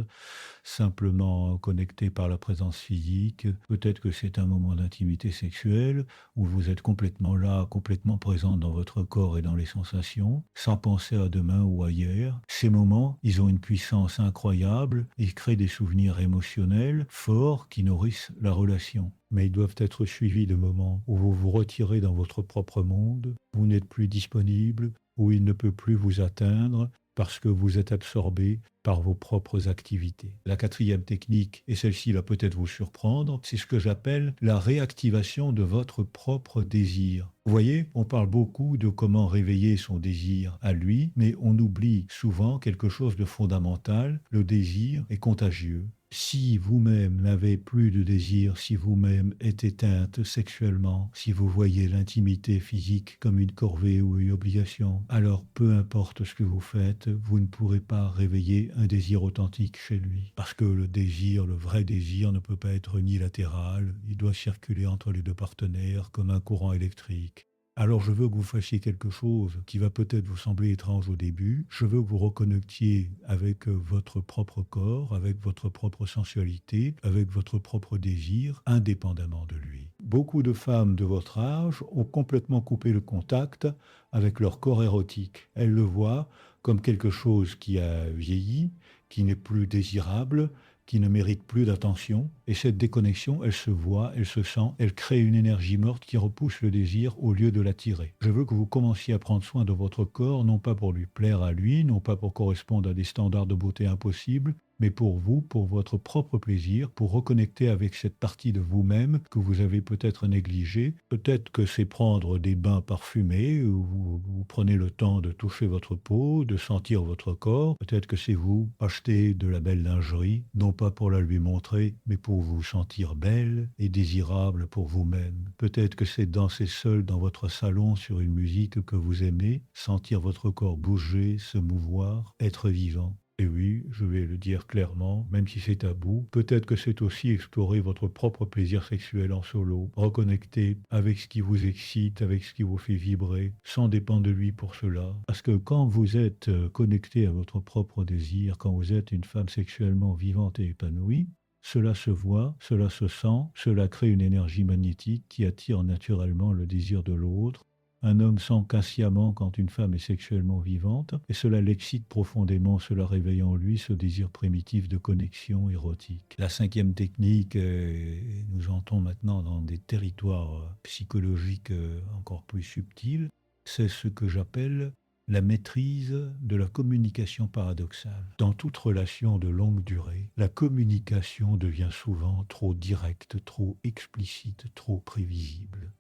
A: simplement connecté par la présence physique. Peut-être que c'est un moment d'intimité sexuelle où vous êtes complètement là, complètement présent dans votre corps et dans les sensations, sans penser à demain ou à hier. Ces moments, ils ont une puissance incroyable, ils créent des souvenirs émotionnels forts qui nourrissent la relation. Mais ils doivent être suivis de moments où vous vous retirez dans votre propre monde, vous n'êtes plus disponible, où il ne peut plus vous atteindre parce que vous êtes absorbé par vos propres activités. La quatrième technique, et celle-ci va peut-être vous surprendre, c'est ce que j'appelle la réactivation de votre propre désir. Vous voyez, on parle beaucoup de comment réveiller son désir à lui, mais on oublie souvent quelque chose de fondamental, le désir est contagieux. Si vous-même n'avez plus de désir, si vous-même êtes éteinte sexuellement, si vous voyez l'intimité physique comme une corvée ou une obligation, alors peu importe ce que vous faites, vous ne pourrez pas réveiller un désir authentique chez lui. Parce que le désir, le vrai désir, ne peut pas être unilatéral, il doit circuler entre les deux partenaires comme un courant électrique. Alors je veux que vous fassiez quelque chose qui va peut-être vous sembler étrange au début. Je veux que vous reconnectiez avec votre propre corps, avec votre propre sensualité, avec votre propre désir, indépendamment de lui. Beaucoup de femmes de votre âge ont complètement coupé le contact avec leur corps érotique. Elles le voient comme quelque chose qui a vieilli, qui n'est plus désirable, qui ne mérite plus d'attention. Et cette déconnexion, elle se voit, elle se sent, elle crée une énergie morte qui repousse le désir au lieu de l'attirer. Je veux que vous commenciez à prendre soin de votre corps, non pas pour lui plaire à lui, non pas pour correspondre à des standards de beauté impossibles, mais pour vous, pour votre propre plaisir, pour reconnecter avec cette partie de vous-même que vous avez peut-être négligée. Peut-être que c'est prendre des bains parfumés, où vous prenez le temps de toucher votre peau, de sentir votre corps. Peut-être que c'est vous acheter de la belle lingerie, non pas pour la lui montrer, mais pour vous sentir belle et désirable pour vous-même. Peut-être que c'est danser seul dans votre salon sur une musique que vous aimez, sentir votre corps bouger, se mouvoir, être vivant. Et oui, je vais le dire clairement, même si c'est tabou, peut-être que c'est aussi explorer votre propre plaisir sexuel en solo, reconnecter avec ce qui vous excite, avec ce qui vous fait vibrer, sans dépendre de lui pour cela. Parce que quand vous êtes connecté à votre propre désir, quand vous êtes une femme sexuellement vivante et épanouie, cela se voit, cela se sent, cela crée une énergie magnétique qui attire naturellement le désir de l'autre. Un homme sent qu'insciemment quand une femme est sexuellement vivante, et cela l'excite profondément, cela réveille en lui ce désir primitif de connexion érotique. La cinquième technique, nous entrons maintenant dans des territoires psychologiques encore plus subtils, c'est ce que j'appelle la maîtrise de la communication paradoxale. Dans toute relation de longue durée, la communication devient souvent trop directe, trop explicite, trop prévisible.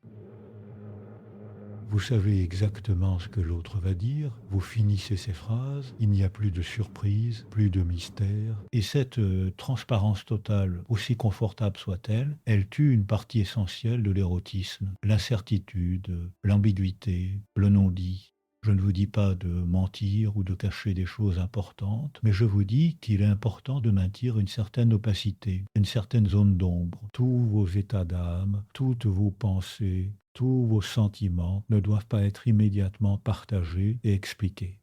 A: Vous savez exactement ce que l'autre va dire, vous finissez ses phrases, il n'y a plus de surprise, plus de mystère, et cette transparence totale, aussi confortable soit-elle, elle tue une partie essentielle de l'érotisme, l'incertitude, l'ambiguïté, le non-dit. Je ne vous dis pas de mentir ou de cacher des choses importantes, mais je vous dis qu'il est important de maintenir une certaine opacité, une certaine zone d'ombre. Tous vos états d'âme, toutes vos pensées, tous vos sentiments ne doivent pas être immédiatement partagés et expliqués.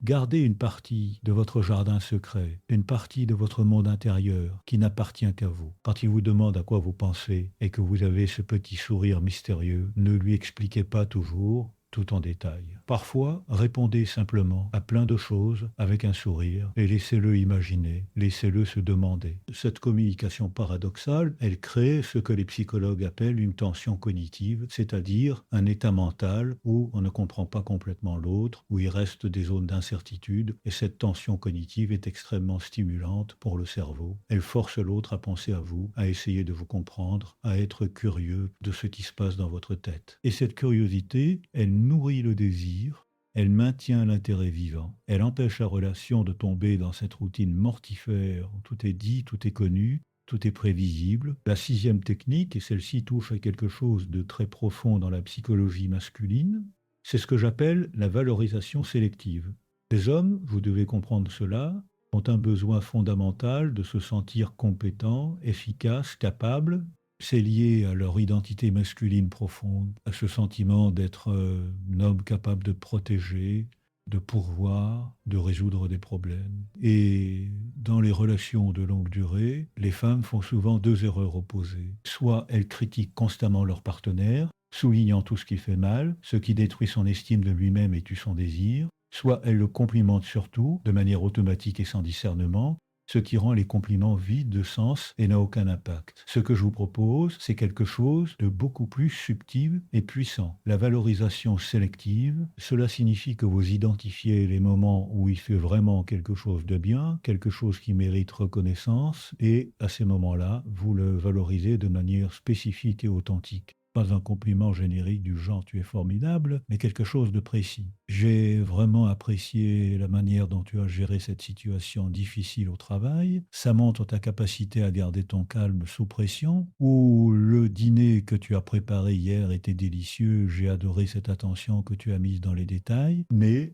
A: Gardez une partie de votre jardin secret, une partie de votre monde intérieur qui n'appartient qu'à vous. Quand il vous demande à quoi vous pensez et que vous avez ce petit sourire mystérieux, ne lui expliquez pas toujours tout en détail. Parfois, répondez simplement à plein de choses avec un sourire et laissez-le imaginer, laissez-le se demander. Cette communication paradoxale, elle crée ce que les psychologues appellent une tension cognitive, c'est-à-dire un état mental où on ne comprend pas complètement l'autre, où il reste des zones d'incertitude, et cette tension cognitive est extrêmement stimulante pour le cerveau. Elle force l'autre à penser à vous, à essayer de vous comprendre, à être curieux de ce qui se passe dans votre tête. Et cette curiosité, elle nourrit le désir, elle maintient l'intérêt vivant, elle empêche la relation de tomber dans cette routine mortifère où tout est dit, tout est connu, tout est prévisible. La sixième technique, et celle-ci touche à quelque chose de très profond dans la psychologie masculine, c'est ce que j'appelle la valorisation sélective. Les hommes, vous devez comprendre cela, ont un besoin fondamental de se sentir compétents, efficaces, capables. C'est lié à leur identité masculine profonde, à ce sentiment d'être un homme capable de protéger, de pourvoir, de résoudre des problèmes. Et dans les relations de longue durée, les femmes font souvent deux erreurs opposées. Soit elles critiquent constamment leur partenaire, soulignant tout ce qui fait mal, ce qui détruit son estime de lui-même et tue son désir, soit elles le complimentent surtout, de manière automatique et sans discernement, ce qui rend les compliments vides de sens et n'a aucun impact. Ce que je vous propose, c'est quelque chose de beaucoup plus subtil et puissant. La valorisation sélective, cela signifie que vous identifiez les moments où il fait vraiment quelque chose de bien, quelque chose qui mérite reconnaissance, et à ces moments-là, vous le valorisez de manière spécifique et authentique. Pas un compliment générique du genre tu es formidable, mais quelque chose de précis. J'ai vraiment apprécié la manière dont tu as géré cette situation difficile au travail. Ça montre ta capacité à garder ton calme sous pression. Ou le dîner que tu as préparé hier était délicieux. J'ai adoré cette attention que tu as mise dans les détails. Mais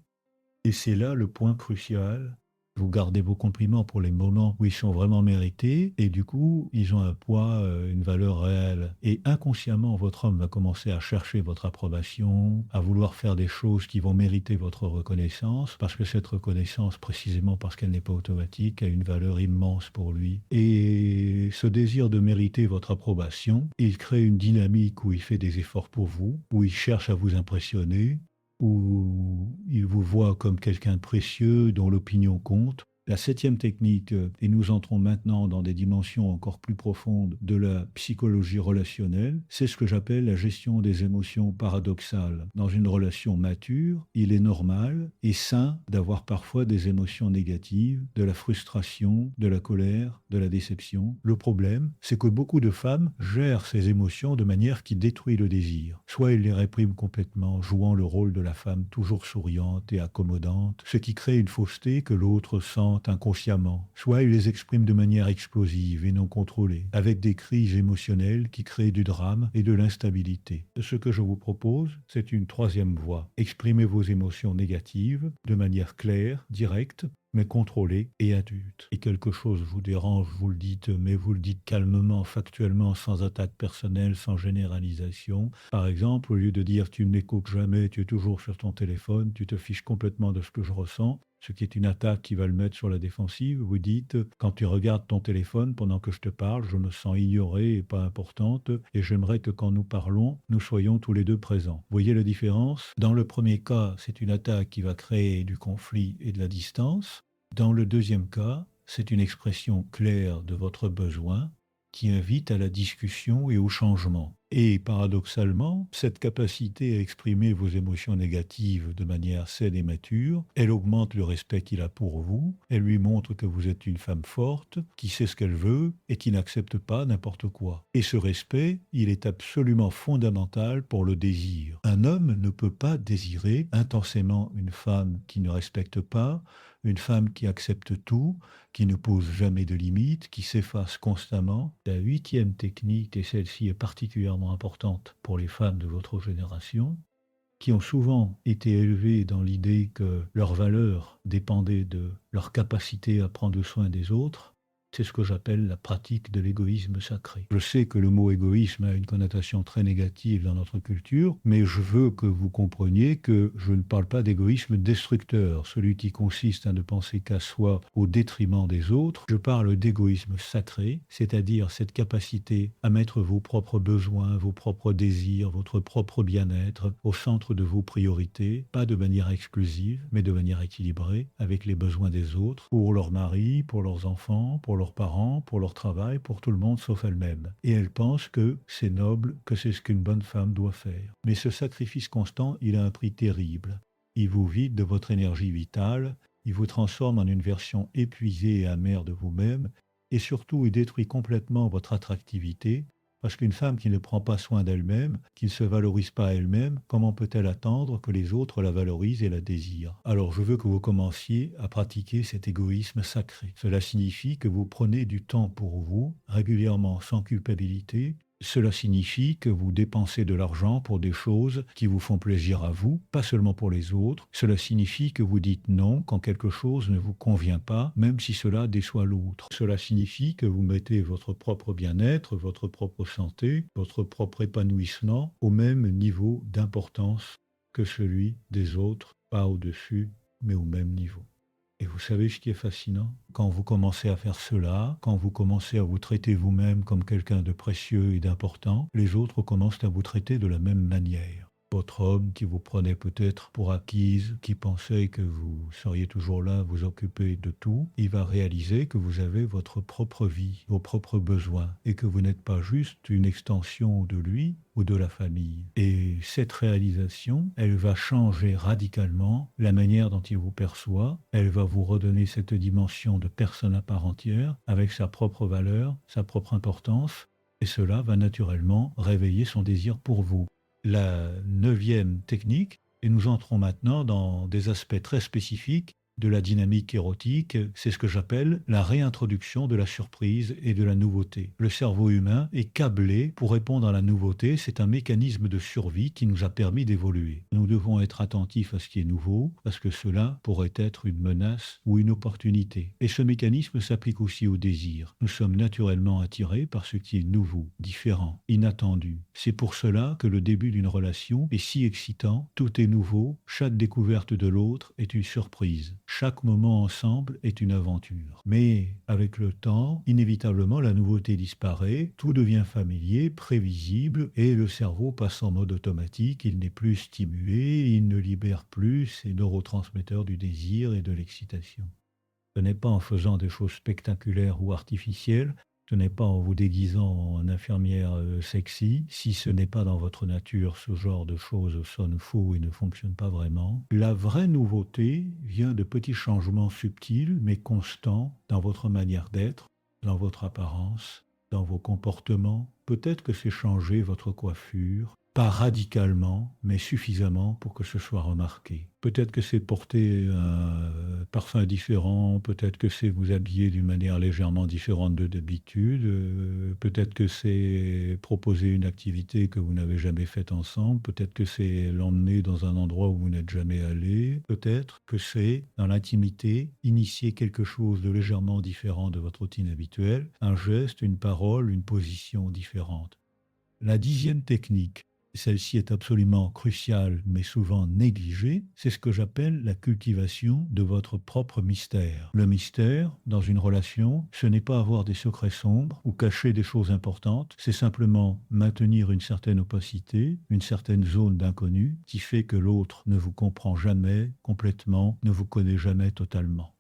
A: et c'est là le point crucial. Vous gardez vos compliments pour les moments où ils sont vraiment mérités et du coup, ils ont un poids, une valeur réelle. Et inconsciemment, votre homme va commencer à chercher votre approbation, à vouloir faire des choses qui vont mériter votre reconnaissance, parce que cette reconnaissance, précisément parce qu'elle n'est pas automatique, a une valeur immense pour lui. Et ce désir de mériter votre approbation, il crée une dynamique où il fait des efforts pour vous, où il cherche à vous impressionner, où il vous voit comme quelqu'un de précieux dont l'opinion compte. La septième technique, et nous entrons maintenant dans des dimensions encore plus profondes de la psychologie relationnelle, c'est ce que j'appelle la gestion des émotions paradoxales. Dans une relation mature, il est normal et sain d'avoir parfois des émotions négatives, de la frustration, de la colère, de la déception. Le problème, c'est que beaucoup de femmes gèrent ces émotions de manière qui détruit le désir. Soit ils les répriment complètement, jouant le rôle de la femme toujours souriante et accommodante, ce qui crée une fausseté que l'autre sent inconsciemment. Soit ils les expriment de manière explosive et non contrôlée, avec des crises émotionnelles qui créent du drame et de l'instabilité. Ce que je vous propose, c'est une troisième voie. Exprimez vos émotions négatives de manière claire, directe, mais contrôlée et adulte. Et quelque chose vous dérange, vous le dites, mais vous le dites calmement, factuellement, sans attaque personnelle, sans généralisation. Par exemple, au lieu de dire tu ne m'écoutes jamais, tu es toujours sur ton téléphone, tu te fiches complètement de ce que je ressens, ce qui est une attaque qui va le mettre sur la défensive, vous dites quand tu regardes ton téléphone pendant que je te parle, je me sens ignorée et pas importante, et j'aimerais que quand nous parlons, nous soyons tous les deux présents. Voyez la différence? Dans le premier cas, c'est une attaque qui va créer du conflit et de la distance. Dans le deuxième cas, c'est une expression claire de votre besoin qui invite à la discussion et au changement. Et paradoxalement, cette capacité à exprimer vos émotions négatives de manière saine et mature, elle augmente le respect qu'il a pour vous, elle lui montre que vous êtes une femme forte, qui sait ce qu'elle veut et qui n'accepte pas n'importe quoi. Et ce respect, il est absolument fondamental pour le désir. Un homme ne peut pas désirer intensément une femme qui ne respecte pas, une femme qui accepte tout, qui ne pose jamais de limites, qui s'efface constamment. La huitième technique, et celle-ci est particulièrement importante pour les femmes de votre génération, qui ont souvent été élevées dans l'idée que leur valeur dépendait de leur capacité à prendre soin des autres, c'est ce que j'appelle la pratique de l'égoïsme sacré. Je sais que le mot égoïsme a une connotation très négative dans notre culture, mais je veux que vous compreniez que je ne parle pas d'égoïsme destructeur, celui qui consiste à ne penser qu'à soi au détriment des autres. Je parle d'égoïsme sacré, c'est-à-dire cette capacité à mettre vos propres besoins, vos propres désirs, votre propre bien-être au centre de vos priorités, pas de manière exclusive, mais de manière équilibrée, avec les besoins des autres, pour leur mari, pour leurs enfants, pour leurs parents, pour leur travail, pour tout le monde sauf elle-même. Et elle pense que c'est noble, que c'est ce qu'une bonne femme doit faire. Mais ce sacrifice constant, il a un prix terrible. Il vous vide de votre énergie vitale, il vous transforme en une version épuisée et amère de vous-même, et surtout il détruit complètement votre attractivité, parce qu'une femme qui ne prend pas soin d'elle-même, qui ne se valorise pas elle-même, comment peut-elle attendre que les autres la valorisent et la désirent? Alors je veux que vous commenciez à pratiquer cet égoïsme sacré. Cela signifie que vous prenez du temps pour vous, régulièrement sans culpabilité. Cela signifie que vous dépensez de l'argent pour des choses qui vous font plaisir à vous, pas seulement pour les autres. Cela signifie que vous dites non quand quelque chose ne vous convient pas, même si cela déçoit l'autre. Cela signifie que vous mettez votre propre bien-être, votre propre santé, votre propre épanouissement au même niveau d'importance que celui des autres, pas au-dessus, mais au même niveau. Et vous savez ce qui est fascinant? Quand vous commencez à faire cela, quand vous commencez à vous traiter vous-même comme quelqu'un de précieux et d'important, les autres commencent à vous traiter de la même manière. Votre homme qui vous prenait peut-être pour acquise, qui pensait que vous seriez toujours là, vous occuper de tout, il va réaliser que vous avez votre propre vie, vos propres besoins, et que vous n'êtes pas juste une extension de lui ou de la famille. Et cette réalisation, elle va changer radicalement la manière dont il vous perçoit, elle va vous redonner cette dimension de personne à part entière, avec sa propre valeur, sa propre importance, et cela va naturellement réveiller son désir pour vous. La neuvième technique, et nous entrons maintenant dans des aspects très spécifiques de la dynamique érotique, c'est ce que j'appelle la réintroduction de la surprise et de la nouveauté. Le cerveau humain est câblé pour répondre à la nouveauté, c'est un mécanisme de survie qui nous a permis d'évoluer. Nous devons être attentifs à ce qui est nouveau, parce que cela pourrait être une menace ou une opportunité. Et ce mécanisme s'applique aussi au désir. Nous sommes naturellement attirés par ce qui est nouveau, différent, inattendu. C'est pour cela que le début d'une relation est si excitant, tout est nouveau, chaque découverte de l'autre est une surprise. Chaque moment ensemble est une aventure. Mais avec le temps, inévitablement, la nouveauté disparaît, tout devient familier, prévisible, et le cerveau passe en mode automatique, il n'est plus stimulé, il ne libère plus ses neurotransmetteurs du désir et de l'excitation. Ce n'est pas en faisant des choses spectaculaires ou artificielles, ce n'est pas en vous déguisant en infirmière sexy, si ce n'est pas dans votre nature, ce genre de choses sonne faux et ne fonctionne pas vraiment. La vraie nouveauté vient de petits changements subtils mais constants dans votre manière d'être, dans votre apparence, dans vos comportements. Peut-être que c'est changer votre coiffure, pas radicalement, mais suffisamment pour que ce soit remarqué. Peut-être que c'est porter un parfum différent, peut-être que c'est vous habiller d'une manière légèrement différente de d'habitude, peut-être que c'est proposer une activité que vous n'avez jamais faite ensemble, peut-être que c'est l'emmener dans un endroit où vous n'êtes jamais allé, peut-être que c'est, dans l'intimité, initier quelque chose de légèrement différent de votre routine habituelle, un geste, une parole, une position différente. La dixième technique, celle-ci est absolument cruciale mais souvent négligée, c'est ce que j'appelle la cultivation de votre propre mystère. Le mystère, dans une relation, ce n'est pas avoir des secrets sombres ou cacher des choses importantes, c'est simplement maintenir une certaine opacité, une certaine zone d'inconnu qui fait que l'autre ne vous comprend jamais complètement, ne vous connaît jamais totalement.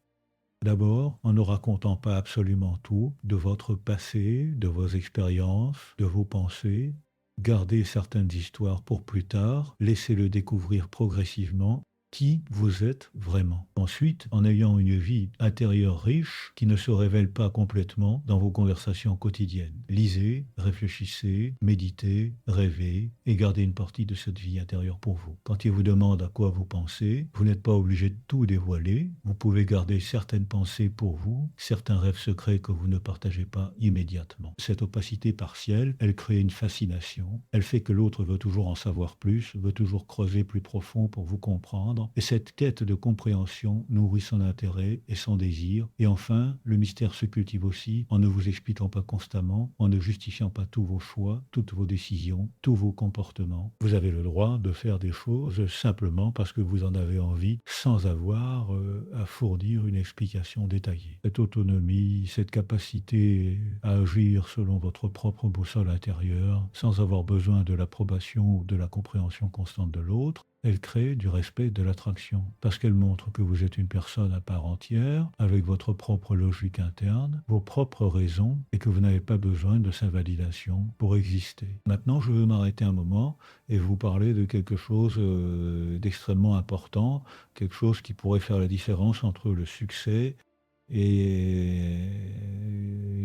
A: D'abord, en ne racontant pas absolument tout de votre passé, de vos expériences, de vos pensées. Gardez certaines histoires pour plus tard, laissez-le découvrir progressivement qui vous êtes vraiment. Ensuite, en ayant une vie intérieure riche qui ne se révèle pas complètement dans vos conversations quotidiennes. Lisez, réfléchissez, méditez, rêvez et gardez une partie de cette vie intérieure pour vous. Quand il vous demande à quoi vous pensez, vous n'êtes pas obligé de tout dévoiler. Vous pouvez garder certaines pensées pour vous, certains rêves secrets que vous ne partagez pas immédiatement. Cette opacité partielle, elle crée une fascination. Elle fait que l'autre veut toujours en savoir plus, veut toujours creuser plus profond pour vous comprendre. Et cette quête de compréhension nourrit son intérêt et son désir. Et enfin, le mystère se cultive aussi en ne vous expliquant pas constamment, en ne justifiant pas tous vos choix, toutes vos décisions, tous vos comportements. Vous avez le droit de faire des choses simplement parce que vous en avez envie, sans avoir à fournir une explication détaillée. Cette autonomie, cette capacité à agir selon votre propre boussole intérieure, sans avoir besoin de l'approbation ou de la compréhension constante de l'autre, elle crée du respect, de l'attraction, parce qu'elle montre que vous êtes une personne à part entière, avec votre propre logique interne, vos propres raisons, et que vous n'avez pas besoin de sa validation pour exister. Maintenant, je veux m'arrêter un moment et vous parler de quelque chose d'extrêmement important, quelque chose qui pourrait faire la différence entre le succès et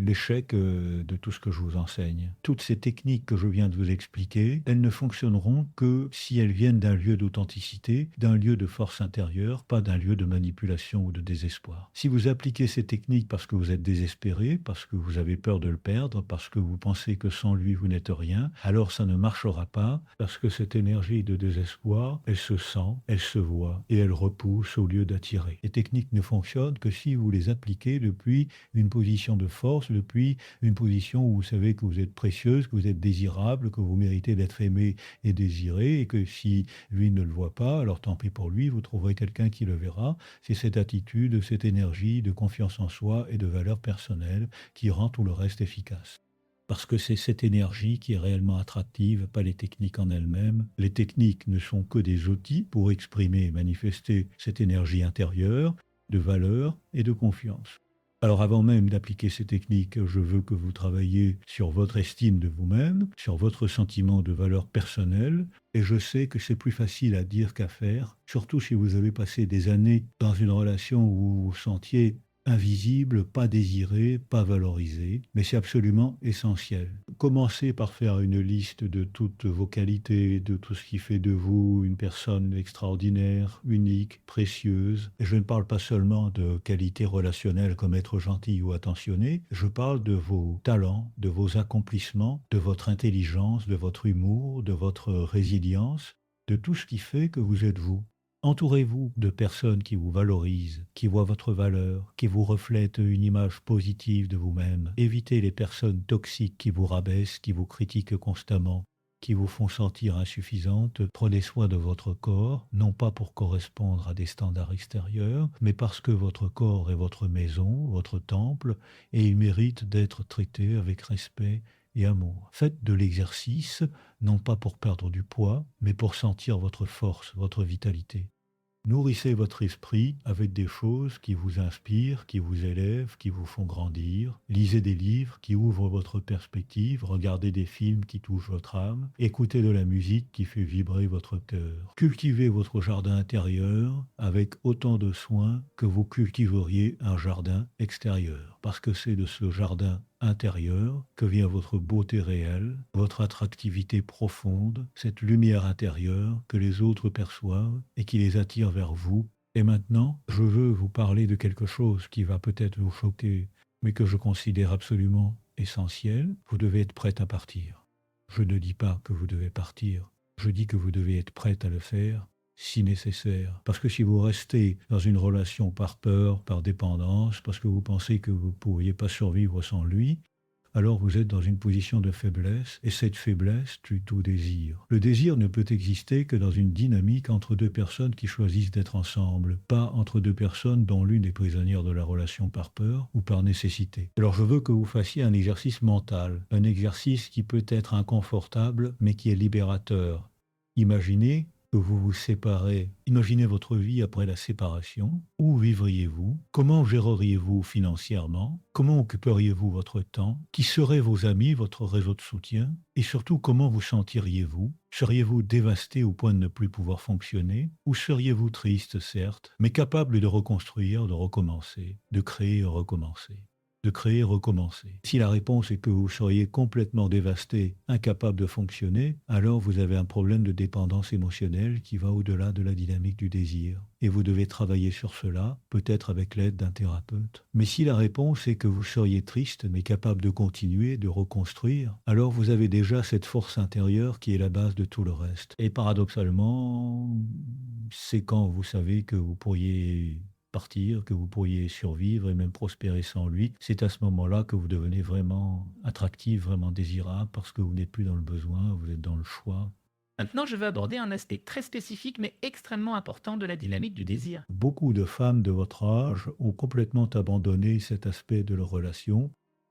A: l'échec de tout ce que je vous enseigne. Toutes ces techniques que je viens de vous expliquer, elles ne fonctionneront que si elles viennent d'un lieu d'authenticité, d'un lieu de force intérieure, pas d'un lieu de manipulation ou de désespoir. Si vous appliquez ces techniques parce que vous êtes désespéré, parce que vous avez peur de le perdre, parce que vous pensez que sans lui vous n'êtes rien, alors ça ne marchera pas, parce que cette énergie de désespoir, elle se sent, elle se voit et elle repousse au lieu d'attirer. Les techniques ne fonctionnent que si vous les appliquez depuis une position de force, depuis une position où vous savez que vous êtes précieuse, que vous êtes désirable, que vous méritez d'être aimé et désiré, et que si lui ne le voit pas, alors tant pis pour lui, vous trouverez quelqu'un qui le verra. C'est cette attitude, cette énergie de confiance en soi et de valeur personnelle qui rend tout le reste efficace. Parce que c'est cette énergie qui est réellement attractive, pas les techniques en elles-mêmes. Les techniques ne sont que des outils pour exprimer et manifester cette énergie intérieure de valeur et de confiance. Alors avant même d'appliquer ces techniques, je veux que vous travailliez sur votre estime de vous-même, sur votre sentiment de valeur personnelle, et je sais que c'est plus facile à dire qu'à faire, surtout si vous avez passé des années dans une relation où vous vous sentiez invisible, pas désiré, pas valorisé, mais c'est absolument essentiel. Commencez par faire une liste de toutes vos qualités, de tout ce qui fait de vous une personne extraordinaire, unique, précieuse. Et je ne parle pas seulement de qualités relationnelles comme être gentil ou attentionné, je parle de vos talents, de vos accomplissements, de votre intelligence, de votre humour, de votre résilience, de tout ce qui fait que vous êtes vous. Entourez-vous de personnes qui vous valorisent, qui voient votre valeur, qui vous reflètent une image positive de vous-même. Évitez les personnes toxiques qui vous rabaissent, qui vous critiquent constamment, qui vous font sentir insuffisante. Prenez soin de votre corps, non pas pour correspondre à des standards extérieurs, mais parce que votre corps est votre maison, votre temple, et il mérite d'être traité avec respect et amour. Faites de l'exercice, non pas pour perdre du poids, mais pour sentir votre force, votre vitalité. Nourrissez votre esprit avec des choses qui vous inspirent, qui vous élèvent, qui vous font grandir. Lisez des livres qui ouvrent votre perspective, regardez des films qui touchent votre âme, écoutez de la musique qui fait vibrer votre cœur. Cultivez votre jardin intérieur avec autant de soin que vous cultiveriez un jardin extérieur, parce que c'est de ce jardin intérieur que vient votre beauté réelle, votre attractivité profonde, cette lumière intérieure que les autres perçoivent et qui les attire vers vous. Et maintenant, je veux vous parler de quelque chose qui va peut-être vous choquer, mais que je considère absolument essentiel. Vous devez être prête à partir. Je ne dis pas que vous devez partir, je dis que vous devez être prête à le faire si nécessaire. Parce que si vous restez dans une relation par peur, par dépendance, parce que vous pensez que vous ne pourriez pas survivre sans lui, alors vous êtes dans une position de faiblesse, et cette faiblesse tue tout désir. Le désir ne peut exister que dans une dynamique entre deux personnes qui choisissent d'être ensemble, pas entre deux personnes dont l'une est prisonnière de la relation par peur ou par nécessité. Alors je veux que vous fassiez un exercice mental, un exercice qui peut être inconfortable, mais qui est libérateur. Imaginez que vous vous séparez. Imaginez votre vie après la séparation. Où vivriez-vous? Comment géreriez-vous financièrement? Comment occuperiez-vous votre temps? Qui seraient vos amis, votre réseau de soutien? Et surtout, comment vous sentiriez-vous? Seriez-vous dévasté au point de ne plus pouvoir fonctionner? Ou seriez-vous triste, certes, mais capable de reconstruire, de recommencer, de créer et recommencer? De créer, recommencer. Si la réponse est que vous seriez complètement dévasté, incapable de fonctionner, alors vous avez un problème de dépendance émotionnelle qui va au-delà de la dynamique du désir. Et vous devez travailler sur cela, peut-être avec l'aide d'un thérapeute. Mais si la réponse est que vous seriez triste mais capable de continuer, de reconstruire, alors vous avez déjà cette force intérieure qui est la base de tout le reste. Et paradoxalement, c'est quand vous savez que vous pourriez partir, que vous pourriez survivre et même prospérer sans lui, c'est à ce moment-là que vous devenez vraiment attractif, vraiment désirable, parce que vous n'êtes plus dans le besoin, vous êtes dans le choix.
B: Maintenant, je veux aborder un aspect très spécifique mais extrêmement important de la dynamique du désir.
A: Beaucoup de femmes de votre âge ont complètement abandonné cet aspect de leur relation,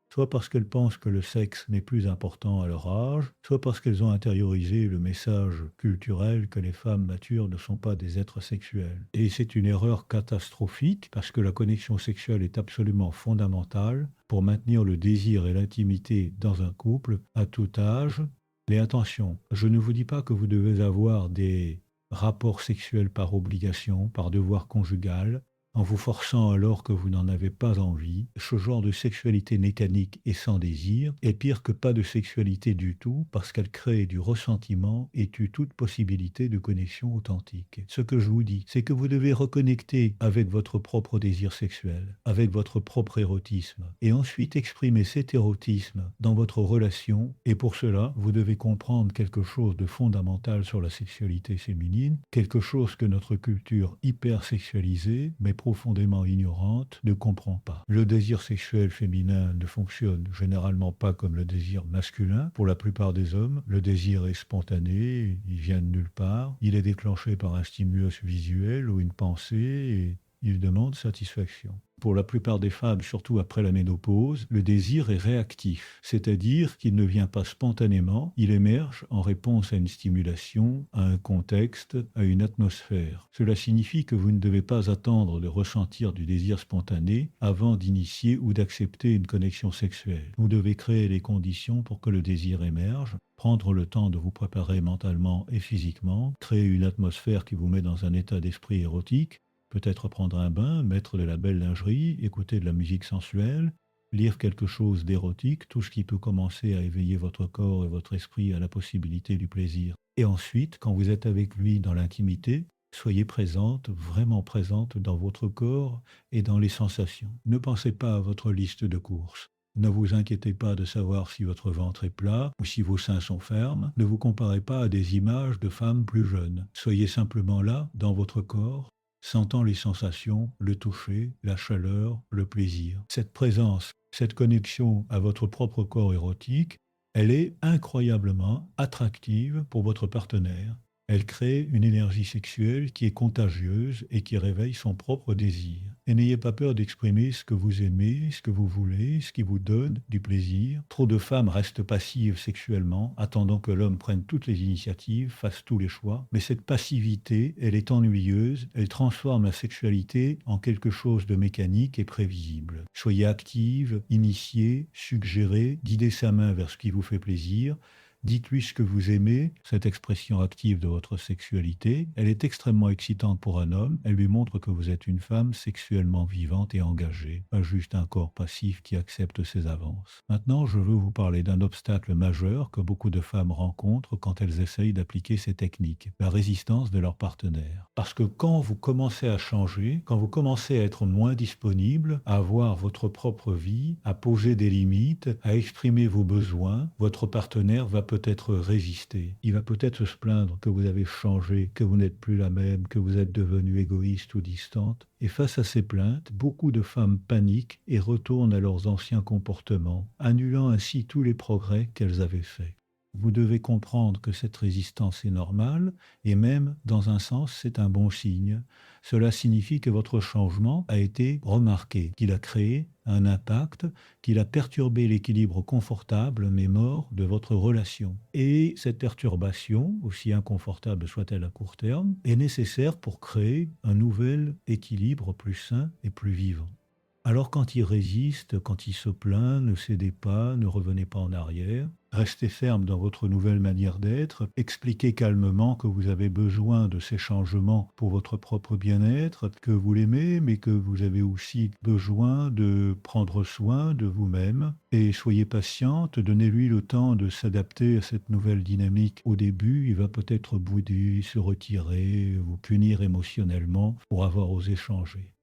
A: soit parce qu'elles pensent que le sexe n'est plus important à leur âge, soit parce qu'elles ont intériorisé le message culturel que les femmes matures ne sont pas des êtres sexuels. Et c'est une erreur catastrophique parce que la connexion sexuelle est absolument fondamentale pour maintenir le désir et l'intimité dans un couple à tout âge. Mais attention, je ne vous dis pas que vous devez avoir des rapports sexuels par obligation, par devoir conjugal, en vous forçant alors que vous n'en avez pas envie. Ce genre de sexualité mécanique et sans désir est pire que pas de sexualité du tout parce qu'elle crée du ressentiment et tue toute possibilité de connexion authentique. Ce que je vous dis, c'est que vous devez reconnecter avec votre propre désir sexuel, avec votre propre érotisme, et ensuite exprimer cet érotisme dans votre relation, et pour cela, vous devez comprendre quelque chose de fondamental sur la sexualité féminine, quelque chose que notre culture hyper sexualisée, mais profondément ignorante, ne comprend pas. Le désir sexuel féminin ne fonctionne généralement pas comme le désir masculin. Pour la plupart des hommes, le désir est spontané, il vient de nulle part, il est déclenché par un stimulus visuel ou une pensée et il demande satisfaction. Pour la plupart des femmes, surtout après la ménopause, le désir est réactif, c'est-à-dire qu'il ne vient pas spontanément, il émerge en réponse à une stimulation, à un contexte, à une atmosphère. Cela signifie que vous ne devez pas attendre de ressentir du désir spontané avant d'initier ou d'accepter une connexion sexuelle. Vous devez créer les conditions pour que le désir émerge, prendre le temps de vous préparer mentalement et physiquement, créer une atmosphère qui vous met dans un état d'esprit érotique, peut-être prendre un bain, mettre de la belle lingerie, écouter de la musique sensuelle, lire quelque chose d'érotique, tout ce qui peut commencer à éveiller votre corps et votre esprit à la possibilité du plaisir. Et ensuite, quand vous êtes avec lui dans l'intimité, soyez présente, vraiment présente dans votre corps et dans les sensations. Ne pensez pas à votre liste de courses. Ne vous inquiétez pas de savoir si votre ventre est plat ou si vos seins sont fermes. Ne vous comparez pas à des images de femmes plus jeunes. Soyez simplement là, dans votre corps, sentant les sensations, le toucher, la chaleur, le plaisir. Cette présence, cette connexion à votre propre corps érotique, elle est incroyablement attractive pour votre partenaire. Elle crée une énergie sexuelle qui est contagieuse et qui réveille son propre désir. Et n'ayez pas peur d'exprimer ce que vous aimez, ce que vous voulez, ce qui vous donne du plaisir. Trop de femmes restent passives sexuellement, attendant que l'homme prenne toutes les initiatives, fasse tous les choix. Mais cette passivité, elle est ennuyeuse, elle transforme la sexualité en quelque chose de mécanique et prévisible. Soyez active, initiée, suggérez, guidez sa main vers ce qui vous fait plaisir. Dites-lui ce que vous aimez, cette expression active de votre sexualité. Elle est extrêmement excitante pour un homme. Elle lui montre que vous êtes une femme sexuellement vivante et engagée, pas juste un corps passif qui accepte ses avances. Maintenant, je veux vous parler d'un obstacle majeur que beaucoup de femmes rencontrent quand elles essayent d'appliquer ces techniques, la résistance de leur partenaire. Parce que quand vous commencez à changer, quand vous commencez à être moins disponible, à avoir votre propre vie, à poser des limites, à exprimer vos besoins, votre partenaire va peut-être résister. Il va peut-être se plaindre que vous avez changé, que vous n'êtes plus la même, que vous êtes devenue égoïste ou distante. Et face à ces plaintes, beaucoup de femmes paniquent et retournent à leurs anciens comportements, annulant ainsi tous les progrès qu'elles avaient faits. Vous devez comprendre que cette résistance est normale et même, dans un sens, c'est un bon signe. Cela signifie que votre changement a été remarqué, qu'il a créé un impact, qu'il a perturbé l'équilibre confortable mais mort de votre relation. Et cette perturbation, aussi inconfortable soit-elle à court terme, est nécessaire pour créer un nouvel équilibre plus sain et plus vivant. Alors quand il résiste, quand il se plaint, ne cédez pas, ne revenez pas en arrière. Restez ferme dans votre nouvelle manière d'être. Expliquez calmement que vous avez besoin de ces changements pour votre propre bien-être, que vous l'aimez, mais que vous avez aussi besoin de prendre soin de vous-même. Et soyez patiente, donnez-lui le temps de s'adapter à cette nouvelle dynamique. Au début, il va peut-être bouder, se retirer, vous punir émotionnellement pour avoir osé changer.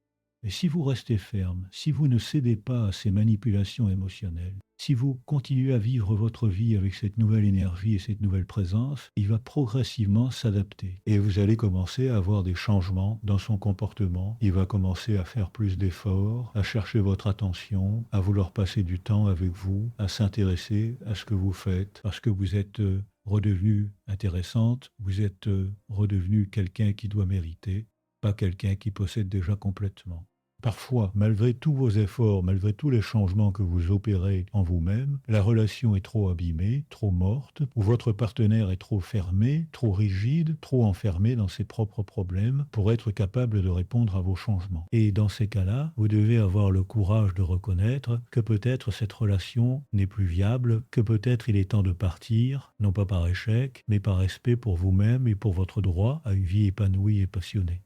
A: Et si vous restez ferme, si vous ne cédez pas à ces manipulations émotionnelles, si vous continuez à vivre votre vie avec cette nouvelle énergie et cette nouvelle présence, il va progressivement s'adapter. Et vous allez commencer à avoir des changements dans son comportement. Il va commencer à faire plus d'efforts, à chercher votre attention, à vouloir passer du temps avec vous, à s'intéresser à ce que vous faites, parce que vous êtes redevenue intéressante, vous êtes redevenu quelqu'un qui doit mériter, pas quelqu'un qui possède déjà complètement. Parfois, malgré tous vos efforts, malgré tous les changements que vous opérez en vous-même, la relation est trop abîmée, trop morte, ou votre partenaire est trop fermé, trop rigide, trop enfermé dans ses propres problèmes pour être capable de répondre à vos changements. Et dans ces cas-là, vous devez avoir le courage de reconnaître que peut-être cette relation n'est plus viable, que peut-être il est temps de partir, non pas par échec, mais par respect pour vous-même et pour votre droit à une vie épanouie et passionnée.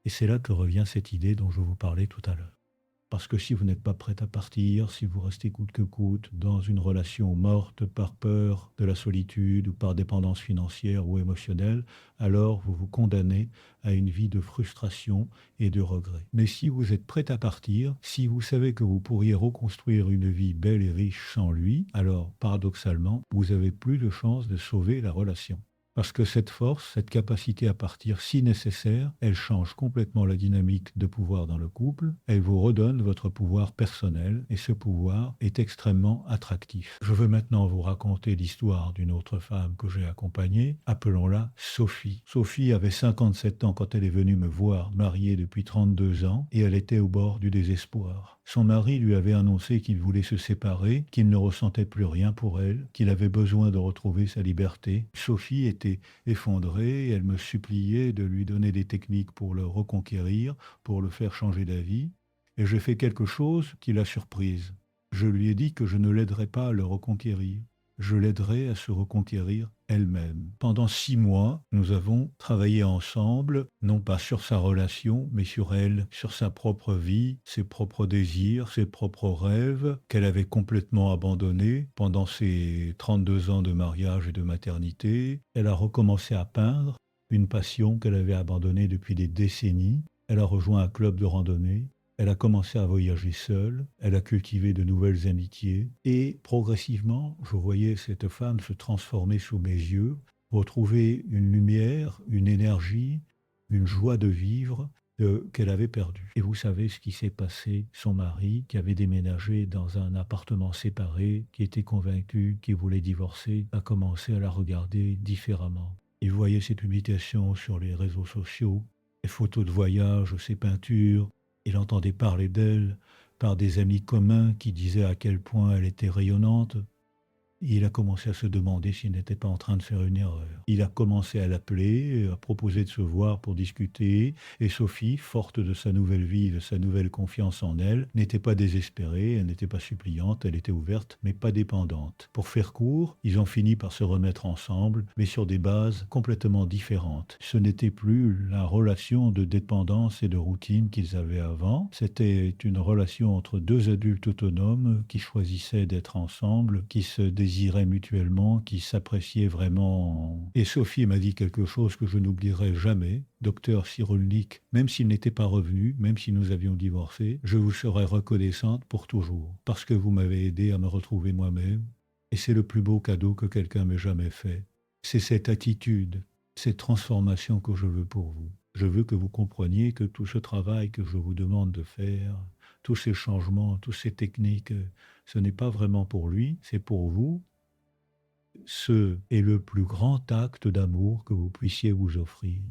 A: Et c'est là que revient cette idée dont je vous parlais tout à l'heure. Parce que si vous n'êtes pas prête à partir, si vous restez coûte que coûte dans une relation morte par peur de la solitude ou par dépendance financière ou émotionnelle, alors vous vous condamnez à une vie de frustration et de regret. Mais si vous êtes prête à partir, si vous savez que vous pourriez reconstruire une vie belle et riche sans lui, alors paradoxalement, vous avez plus de chances de sauver la relation. Parce que cette force, cette capacité à partir si nécessaire, elle change complètement la dynamique de pouvoir dans le couple, elle vous redonne votre pouvoir personnel et ce pouvoir est extrêmement attractif. Je veux maintenant vous raconter l'histoire d'une autre femme que j'ai accompagnée, appelons-la Sophie. Sophie avait 57 ans quand elle est venue me voir, mariée depuis 32 ans, et elle était au bord du désespoir. Son mari lui avait annoncé qu'il voulait se séparer, qu'il ne ressentait plus rien pour elle, qu'il avait besoin de retrouver sa liberté. Sophie était effondrée, elle me suppliait de lui donner des techniques pour le reconquérir, pour le faire changer d'avis, et j'ai fait quelque chose qui l'a surprise. Je lui ai dit que je ne l'aiderais pas à le reconquérir. Je l'aiderais à se reconquérir elle-même. Pendant 6 mois, nous avons travaillé ensemble, non pas sur sa relation, mais sur elle, sur sa propre vie, ses propres désirs, ses propres rêves, qu'elle avait complètement abandonnés pendant ses 32 ans de mariage et de maternité. Elle a recommencé à peindre, une passion qu'elle avait abandonnée depuis des décennies. Elle a rejoint un club de randonnée. Elle a commencé à voyager seule, elle a cultivé de nouvelles amitiés, et progressivement, je voyais cette femme se transformer sous mes yeux, retrouver une lumière, une énergie, une joie de vivre qu'elle avait perdue. Et vous savez ce qui s'est passé? Son mari, qui avait déménagé dans un appartement séparé, qui était convaincu qu'il voulait divorcer, a commencé à la regarder différemment. Il voyait ses publications sur les réseaux sociaux, les photos de voyage, ses peintures. Il entendait parler d'elle par des amis communs qui disaient à quel point elle était rayonnante. Il a commencé à se demander s'il n'était pas en train de faire une erreur. Il a commencé à l'appeler, à proposer de se voir pour discuter, et Sophie, forte de sa nouvelle vie, de sa nouvelle confiance en elle, n'était pas désespérée, elle n'était pas suppliante, elle était ouverte, mais pas dépendante. Pour faire court, ils ont fini par se remettre ensemble, mais sur des bases complètement différentes. Ce n'était plus la relation de dépendance et de routine qu'ils avaient avant, c'était une relation entre deux adultes autonomes qui choisissaient d'être ensemble, qui se désiraient mutuellement, qui s'appréciaient vraiment. Et Sophie m'a dit quelque chose que je n'oublierai jamais. Docteur Cyrulnik, même s'il n'était pas revenu, même si nous avions divorcé, je vous serai reconnaissante pour toujours, parce que vous m'avez aidé à me retrouver moi-même. Et c'est le plus beau cadeau que quelqu'un m'ait jamais fait. C'est cette attitude, cette transformation que je veux pour vous. Je veux que vous compreniez que tout ce travail que je vous demande de faire, tous ces changements, toutes ces techniques, ce n'est pas vraiment pour lui, c'est pour vous. Ce est le plus grand acte d'amour que vous puissiez vous offrir.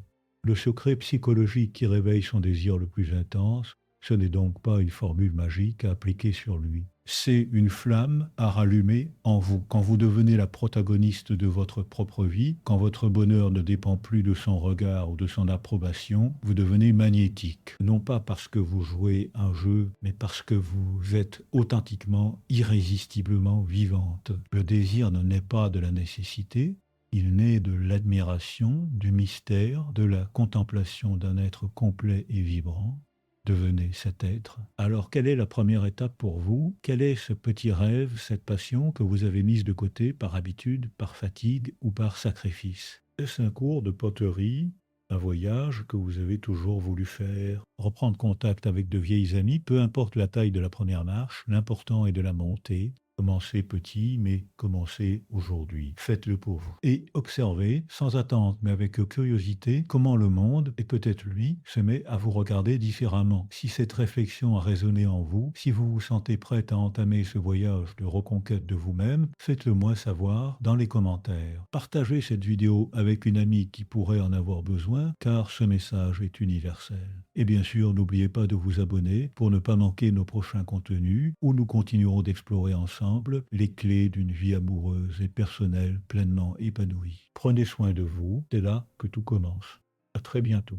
A: Le secret psychologique qui réveille son désir le plus intense, ce n'est donc pas une formule magique à appliquer sur lui. C'est une flamme à rallumer en vous. Quand vous devenez la protagoniste de votre propre vie, quand votre bonheur ne dépend plus de son regard ou de son approbation, vous devenez magnétique. Non pas parce que vous jouez un jeu, mais parce que vous êtes authentiquement, irrésistiblement vivante. Le désir ne naît pas de la nécessité, il naît de l'admiration, du mystère, de la contemplation d'un être complet et vibrant. Devenez cet être. Alors, quelle est la première étape pour vous? Quel est ce petit rêve, cette passion que vous avez mise de côté par habitude, par fatigue ou par sacrifice? Est-ce un cours de poterie, un voyage que vous avez toujours voulu faire? Reprendre contact avec de vieilles amies, peu importe la taille de la première marche, l'important est de la monter. Commencez petit, mais commencez aujourd'hui. Faites-le pour vous. Et observez, sans attente, mais avec curiosité, comment le monde, et peut-être lui, se met à vous regarder différemment. Si cette réflexion a résonné en vous, si vous vous sentez prête à entamer ce voyage de reconquête de vous-même, faites-le moi savoir dans les commentaires. Partagez cette vidéo avec une amie qui pourrait en avoir besoin, car ce message est universel. Et bien sûr, n'oubliez pas de vous abonner pour ne pas manquer nos prochains contenus, où nous continuerons d'explorer ensemble les clés d'une vie amoureuse et personnelle pleinement épanouie. Prenez soin de vous, c'est là que tout commence. À très bientôt.